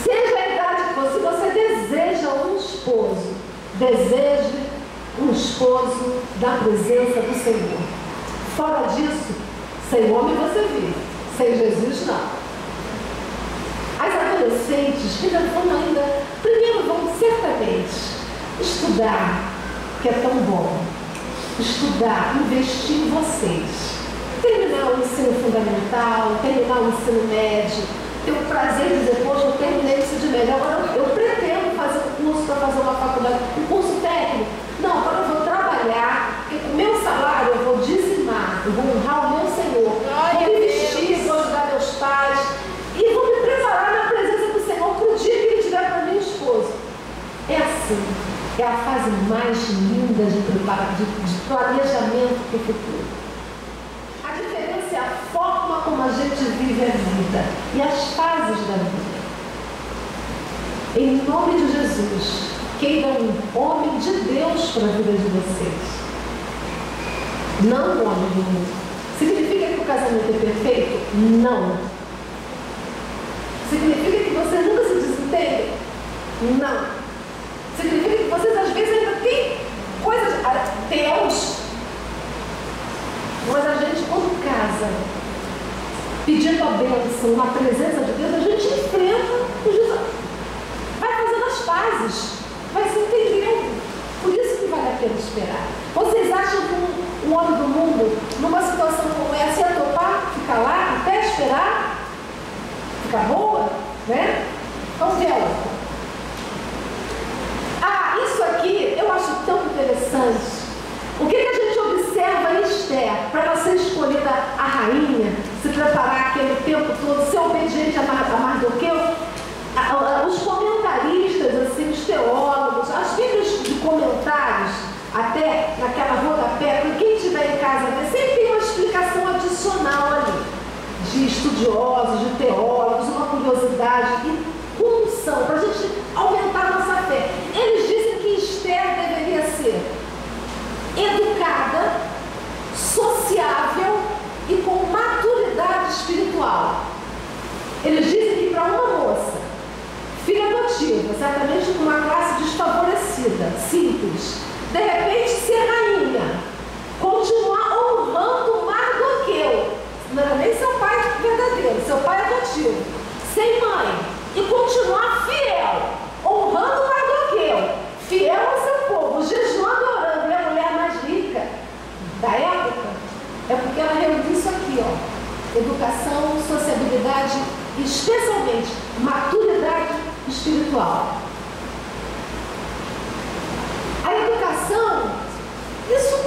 seja a idade que você deseja um esposo, deseje um esposo da presença do Senhor. Fora disso, sem homem você vive. Sem Jesus, não. As adolescentes primeiro vão certamente estudar, que é tão bom. Estudar, investir em vocês. Terminar o ensino fundamental, terminar o ensino médio. Ter o prazer de dizer, poxa, eu terminei o ensino médio. Agora eu pretendo fazer um curso para fazer uma faculdade, um curso técnico. Não, agora eu vou trabalhar, porque com o meu salário eu vou dizimar, eu vou honrar o meu Senhor. Vou investir, vou ajudar meus pais e vou me preparar na presença do Senhor para o dia que Ele tiver para mim esposo. É assim, é a fase mais linda de planejamento para o futuro. A diferença é a forma como a gente vive a vida e as fases da vida. Em nome de Jesus, queira um homem de Deus para a vida de vocês. Não um homem do mundo. Significa que o casamento é perfeito? Não. Significa que vocês nunca se desentendem? Não. Significa que vocês às vezes ainda têm coisas, temos. Mas a gente quando casa, pedindo a bênção, a presença de Deus, a gente enfrenta o juízo. Vai fazendo as pazes, vai se entendendo. Por isso que vale a pena esperar. Vocês acham que um homem do mundo, numa situação como essa, ia topar, ficar lá, até esperar? Ficar boa? Né? Vamos ver outra. Isso aqui eu acho tão interessante. O que a gente observa em Esther, para ela ser escolhida a rainha, se preparar aquele tempo todo, ser obediente a Mardoqueu? Os comentaristas, assim, os teólogos, as livros de comentários, até naquela rodapé, para quem estiver em casa, sempre tem uma explicação adicional ali, de estudiosos, de teólogos, uma curiosidade e unção, para a gente aumentar a nossa fé. Eles dizem que Esther deveria ser educada, sociável e com maturidade espiritual. Eles dizem que para uma moça, filha adotiva, certamente de uma classe desfavorecida, simples, de repente ser rainha, continuar honrando Mardoqueu, não era nem seu pai verdadeiro, seu pai adotivo, sem mãe, e continuar fiel, honrando Mardoqueu, fiel ao seu povo, jejuando, orando, e a mulher mais rica, especialmente maturidade espiritual. A educação, isso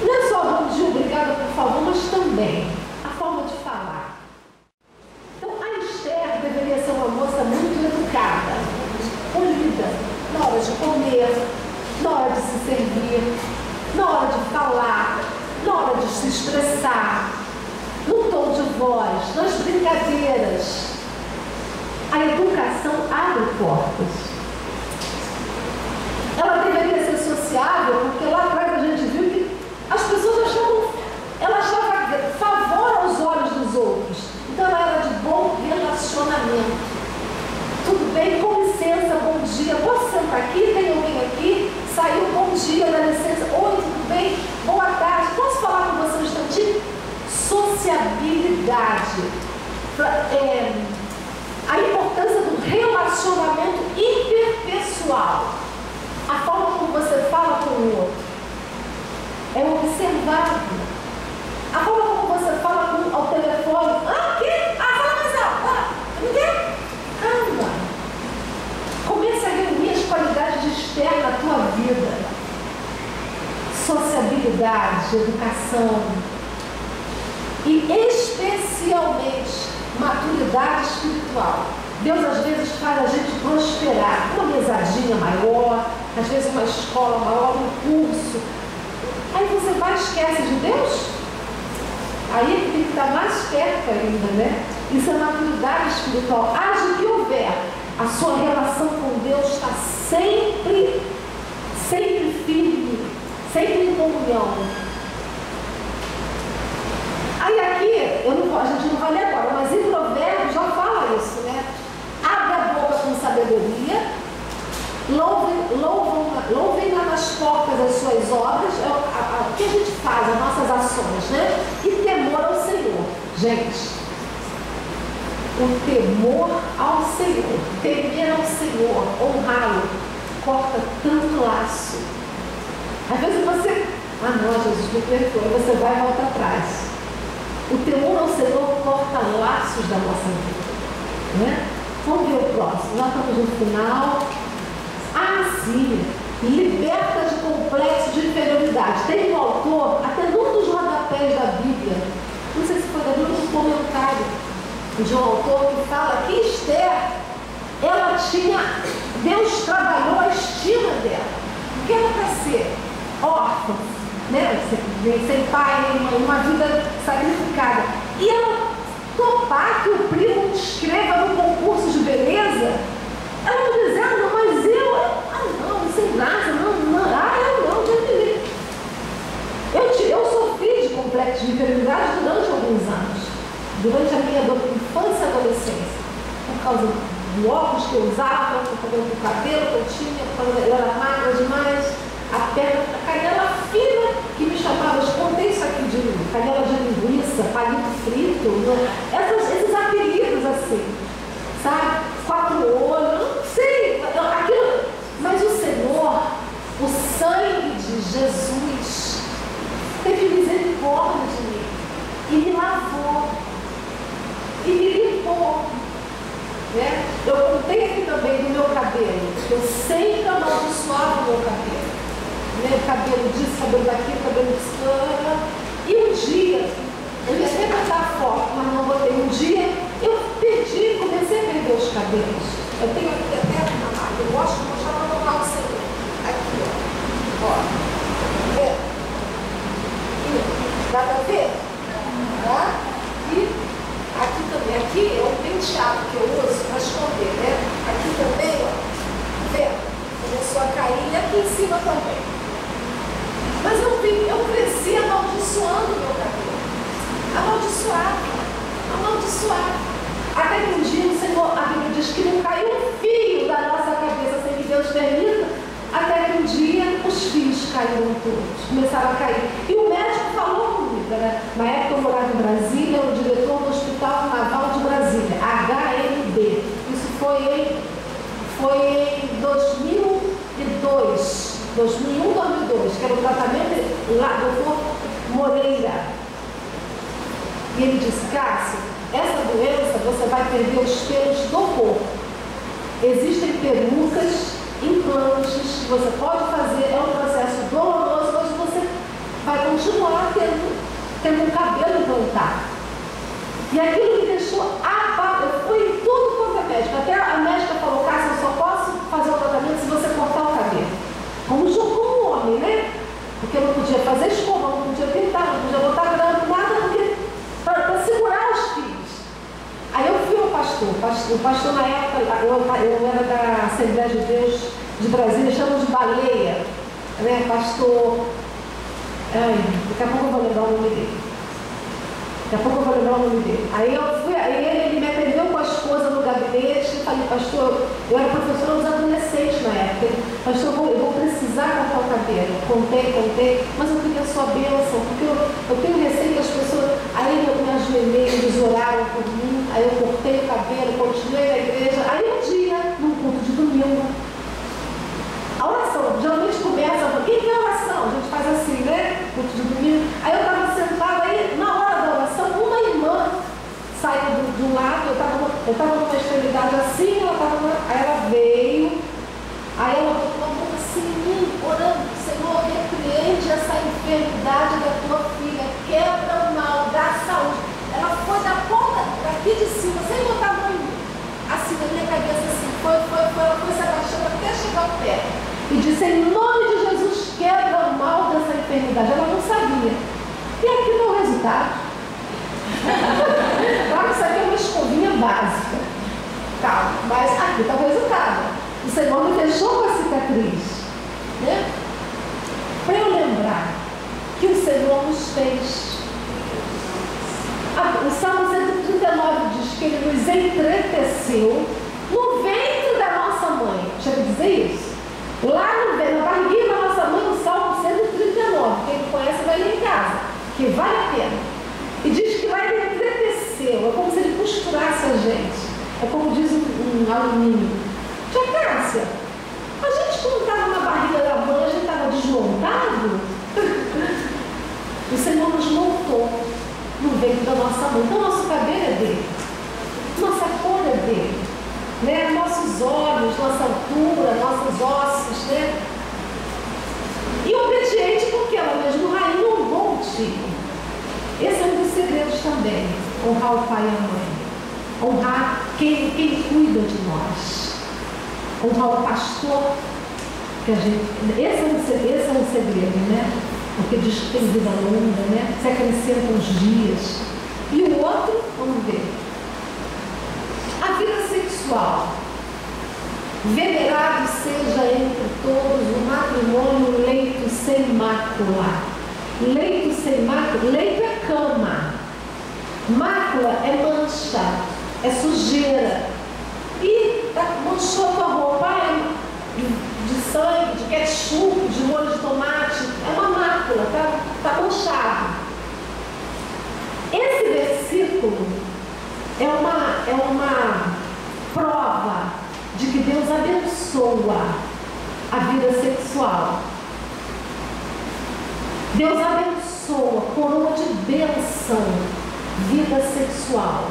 não é só bom dia, obrigada, por favor, mas também a forma de falar. Então, a Esther deveria ser uma moça muito educada, polida, na hora de comer, na hora de se servir, na hora de falar, na hora de se expressar, no tom de voz, nas brincadeiras. A educação abre portas. Ela deveria ser sociável, porque lá atrás a gente viu que as pessoas ela achava favor aos olhos dos outros. Então ela era de bom relacionamento. Tudo bem, com licença, bom dia. Posso sentar aqui? Tem alguém aqui? Saiu, bom dia, dá licença. Oi, tudo bem? Boa tarde. Posso falar com você um instantinho? Sociabilidade. A importância do relacionamento interpessoal. A forma como você fala com o outro é observado. A forma como você fala ao telefone. Ah, o quê? Ah, fala mais alto. Não quer? Calma. Comece a reunir as qualidades de Esther na tua vida. Sociabilidade, educação. E especialmente maturidade espiritual. Deus às vezes faz a gente prosperar. Uma mesadinha maior, às vezes uma escola maior, um curso. Aí você vai e esquece de Deus? Aí ele tem que estar mais perto ainda, né? Isso é maturidade espiritual. Haja o que houver, a sua relação com Deus está sempre firme, sempre em comunhão. Aí aqui, a gente não vai ler agora, mas em Provérbios já fala isso, né? Abre a boca com sabedoria, louvem nas portas as suas obras, o que a gente faz, as nossas ações, né? E temor ao Senhor. Gente, o temor ao Senhor, temer ao Senhor, honrá-lo, corta tanto laço. Às vezes você, não, Jesus me perdoa, você vai e volta atrás. O temor ao Senhor corta laços da nossa vida, né? Vamos ver o próximo, nós estamos no final. Sim, liberta de complexo de inferioridade. Tem um autor, até num dos rodapés da Bíblia, não sei se foi da Bíblia, um comentário de um autor que fala que Esther, Deus trabalhou a estima dela, porque era para ser órfã, né? Sem pai, uma vida sacrificada. E ela topar que o primo inscreva no concurso de beleza, ela não dizendo, mas não, sem graça, eu sofri de complexo de inferioridade durante alguns anos, durante a minha infância e adolescência, por causa do óculos que eu usava, por causa do cabelo que eu tinha, por causa eu era magra demais, a canela fina que me chamava, eu contei isso aqui de canela de linguiça, palito frito, esses apelidos assim, sabe? 4 olhos, não sei, aquilo, mas o Senhor, o sangue de Jesus, teve misericórdia de mim, e me lavou, e me limpou, né? Eu contei aqui também do meu cabelo, eu sempre amaldiçoava o meu cabelo, né? Cabelo disso, cabelo daquilo, cabelo disso, e um dia, eu ia até botar foto, mas não botei, um dia, eu comecei a perder os cabelos. Eu tenho aqui até uma marca, eu gosto de mostrar para tocar o Senhor. Aqui, ó. Dá para ver? Tá? E aqui também. Aqui é um penteado que eu uso para esconder, né? Aqui também, ó. Vendo? Começou a cair e aqui em cima também. Mas eu cresci amaldiçoando o meu cabelo. Amaldiçoado. Até que um dia o Senhor, a Bíblia diz que não caiu um fio da nossa cabeça sem que Deus permita, até que um dia os fios caíram todos, começaram a cair. E o médico falou comigo, né? Na época eu morava em Brasília, o diretor do Hospital Naval de Brasília, HNB. Isso foi em 2002, 2002, que era o tratamento lá do Dr. Moreira. E ele disse, Cássia, essa doença você vai perder os pelos do corpo. Existem perucas, implantes que você pode fazer, é um processo doloroso, mas você vai continuar tendo um cabelo implantado. E aquilo me deixou abalada. Eu fui em tudo quanto é médico. Até a médica falou: Cássia, eu só posso fazer o tratamento se você cortar o cabelo. Como um homem, né? Porque eu não podia fazer escova, não podia pintar, não podia botar grampo, nada, porque para segurar os fios. Aí eu fui ao pastor. O pastor na época, eu era da Assembleia de Deus de Brasília, chamam de Baleia, né? Pastor. Daqui a pouco eu vou lembrar o nome dele. Aí ele me atendeu com a esposa no gabinete. Eu falei: pastor, eu era professora dos adolescentes na época. Pastor, eu vou precisar cortar o cabelo. Contei, mas eu queria a sua bênção, porque eu tenho receio que as pessoas. Aí eu me ajoelhei, eles oraram por mim. Aí eu cortei o cabelo, continuei na igreja. Aí um dia, num culto de domingo, a oração geralmente começa. Quem quer oração? A gente faz assim, né? Culto de domingo. Aí eu estava sentada, aí na hora da oração, uma irmã saiu de um lado, eu estava numa extremidade assim, aí ela veio, aí ela botou a mão assim em mim, orando: Senhor, repreende essa enfermidade da tua filha, quebra o mal, dá saúde. Ela foi da ponta daqui de cima, sem botar a mão assim na minha cabeça, assim, ela foi se abaixando até chegar ao pé. E disse: em nome de Jesus, quebra o mal dessa enfermidade. Ela não sabia. E aqui está o resultado. Claro que isso aqui é uma escovinha básica. Calma, mas aqui está o resultado. O Senhor me deixou com a cicatriz. Né? Para eu lembrar que o Senhor nos fez. O Salmo 139 diz que Ele nos entreteceu no ventre da nossa mãe. Deixa eu dizer isso. Lá na barriguinha da nossa mãe, no Salmo 139. Quem não conhece vai ler em casa, que vale a pena. E diz que lá Ele entreteceu. É como se Ele costurasse a gente. É como diz um alumínio. Tia Cássia, a gente quando estava na barriga da mãe, a gente estava desmontado? O Senhor nos montou no ventre da nossa mãe. Então nosso cabelo é dele. Nossa cor é dele. Né? Nossos olhos, nossa altura, nossos ossos, né? E obediente porque ela mesmo rainha honrou o tio. Esse é um dos segredos também. Honrar o pai e a mãe. Honrar quem cuida de nós. Honrar o pastor. Que a gente, esse é um segredo, né? Porque diz que tem vida longa, né? Se acrescentam os dias. E o outro, vamos ver. A vida sexual. Venerado seja entre todos o matrimônio, leito sem mácula. Leito sem mácula, leito é cama. Mácula é mancha, é sujeira. E manchou tua roupa de sangue, de ketchup, de molho de tomate. É uma mácula, tá manchado. Esse versículo é uma prova de que Deus abençoa a vida sexual. Deus abençoa, coroa de bênção, vida sexual.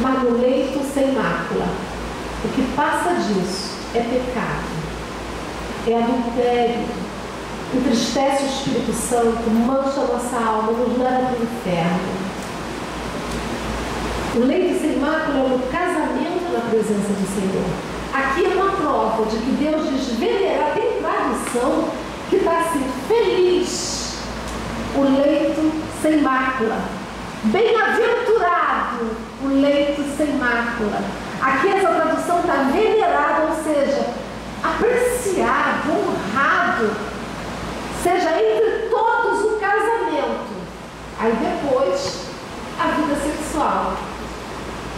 Mas no leito sem mácula, o que passa disso é pecado, é adultério, entristece o Espírito Santo, mancha a nossa alma, nos leva para o inferno. O leito sem mácula é um casamento na presença do Senhor. Aqui é uma prova de que Deus diz venerar, tem tradução que está assim: feliz o leito sem mácula. Bem-aventurado o leito sem mácula. Aqui essa tradução está venerado, ou seja, apreciado, honrado. Seja entre todos o casamento. Aí depois, a vida sexual.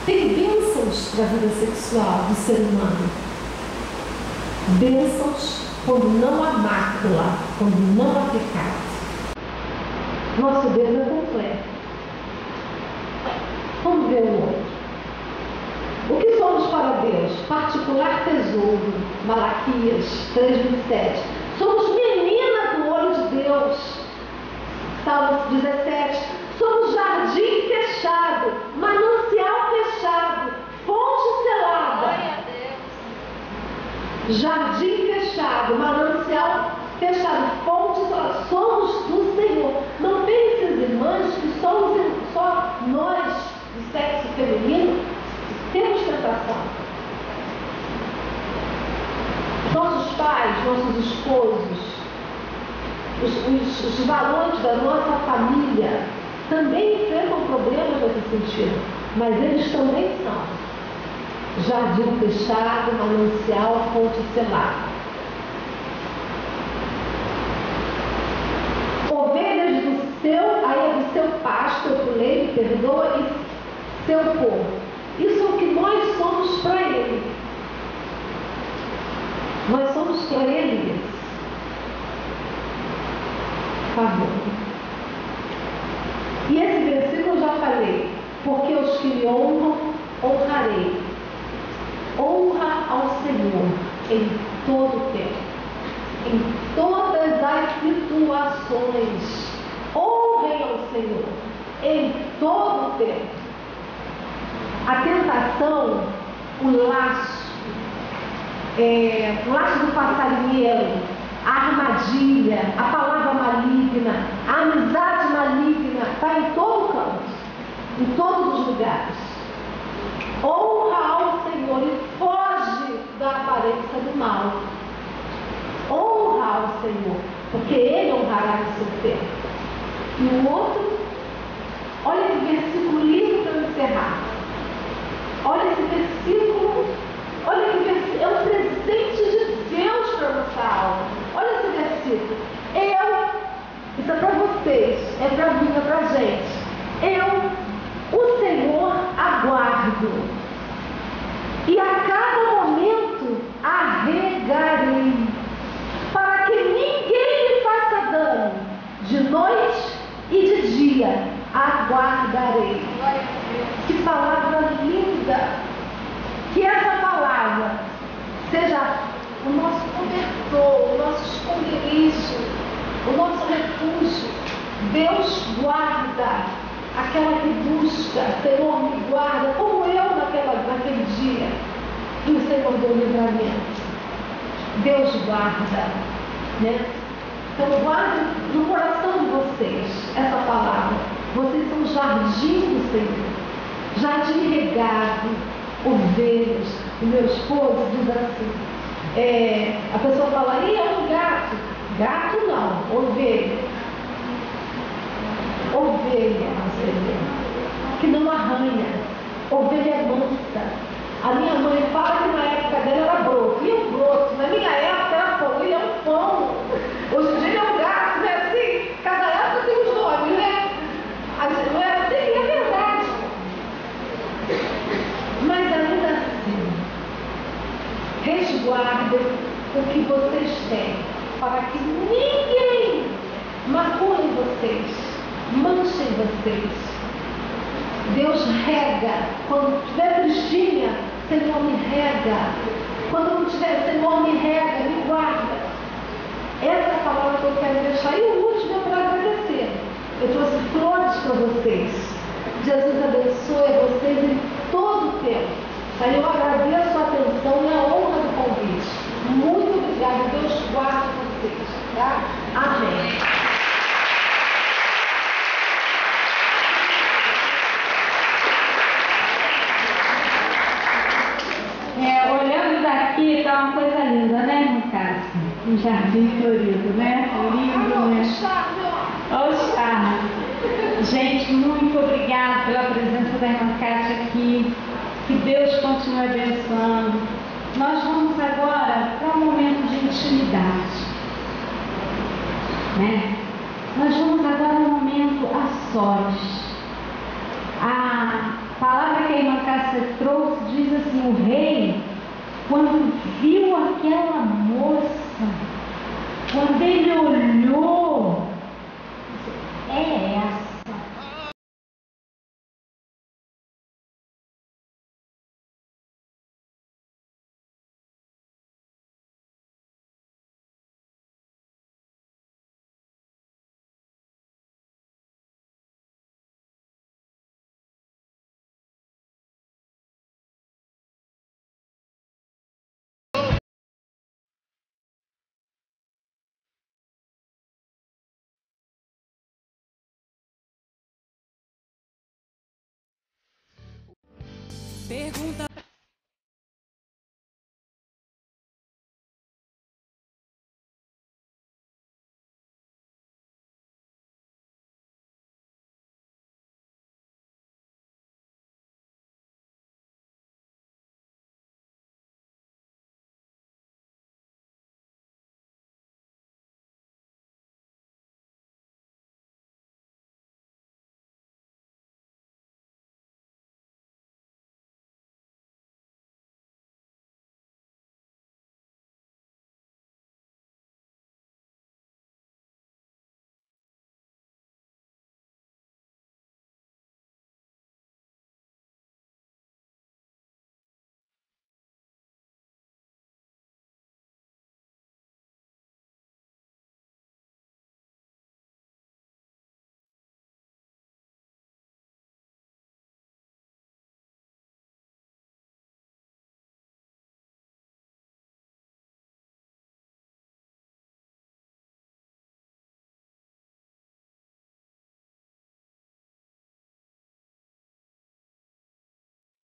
Tem bênçãos para a vida sexual do ser humano. Bênçãos quando não há mácula, quando não há pecado. Nosso Deus é completo. Vamos ver o outro. O que somos para Deus? Particular tesouro. Malaquias 3:27. Somos menina do olho de Deus. Salmos 17. Somos jardim fechado. Jardim fechado, manancial fechado, fontes, somos do Senhor. Não pensem, irmãs, que somos só nós, do sexo feminino, temos tentação. Nossos pais, nossos esposos, os valores da nossa família também enfrentam problemas nesse sentido, mas eles também são jardim fechado, manancial, fonte selada. Ovelhas do seu pasto, eu pulei, me perdoa, e seu povo. Isso é o que nós somos para ele. Nós somos para ele. Por favor. E esse versículo eu já falei. Porque os que me honram, honrarei. Honra ao Senhor em todo o tempo. Em todas as situações. Honrem ao Senhor em todo o tempo. A tentação, o laço do passarinheiro, a armadilha, a palavra maligna, a amizade maligna, está em todo canto, em todos os lugares. Honra ao Senhor e foge da aparência do mal. Honra ao Senhor, porque Ele honrará no seu tempo. E o outro, olha esse versículo lindo para encerrar. Olha esse versículo, olha que versículo, é um presente de Deus para a nossa alma. Olha esse versículo. Isso é para vocês, é para mim, é para a gente. O Senhor, aguardo, e a cada momento arregarei, para que ninguém lhe faça dano, de noite e de dia aguardarei. Que palavra linda! Que essa palavra seja o nosso cobertor, o nosso esconderijo, o nosso refúgio. Deus guarda aquela que busca, Senhor me guarda, como eu naquele dia. E o Senhor deu livramento. Deus guarda, né? Então guarde no coração de vocês essa palavra. Vocês são jardim do Senhor. Jardim regado, ovelhas. O meu esposo diz assim, a pessoa fala, e é um gato? Gato não, ovelha. Ovelha, Senhor, que não arranha. Ovelha mansa. A minha mãe fala que na época dela era broto. E o broto? Na minha época era pão. Ele é um pão. Hoje em dia é um gato, né? Assim, cada época tem os nomes, né? Não é assim? É verdade. Mas ainda assim, resguardem o que vocês têm, para que ninguém macule vocês, manchem vocês. Deus rega. Quando estiver tristinha, Senhor, me rega. Quando não tiver, Senhor, me rega, me guarda. Essa é a palavra que eu quero deixar. E o último é para agradecer. Eu trouxe flores para vocês. Jesus abençoe vocês em todo o tempo. Aí eu agradeço a sua atenção e a honra do convite. Muito obrigada. Deus guarde vocês. Tá? Amém. Olhando daqui, tá uma coisa linda, né, irmã Cássia? Um jardim florido, né? Lindo, né? Olha o charme. Gente, muito obrigada pela presença da irmã Cássia aqui. Que Deus continue abençoando. Nós vamos agora para um momento de intimidade, né? Nós vamos agora a um momento a sós. A palavra que a irmã Cássia trouxe diz assim: o rei, quando viu aquela moça, quando ele olhou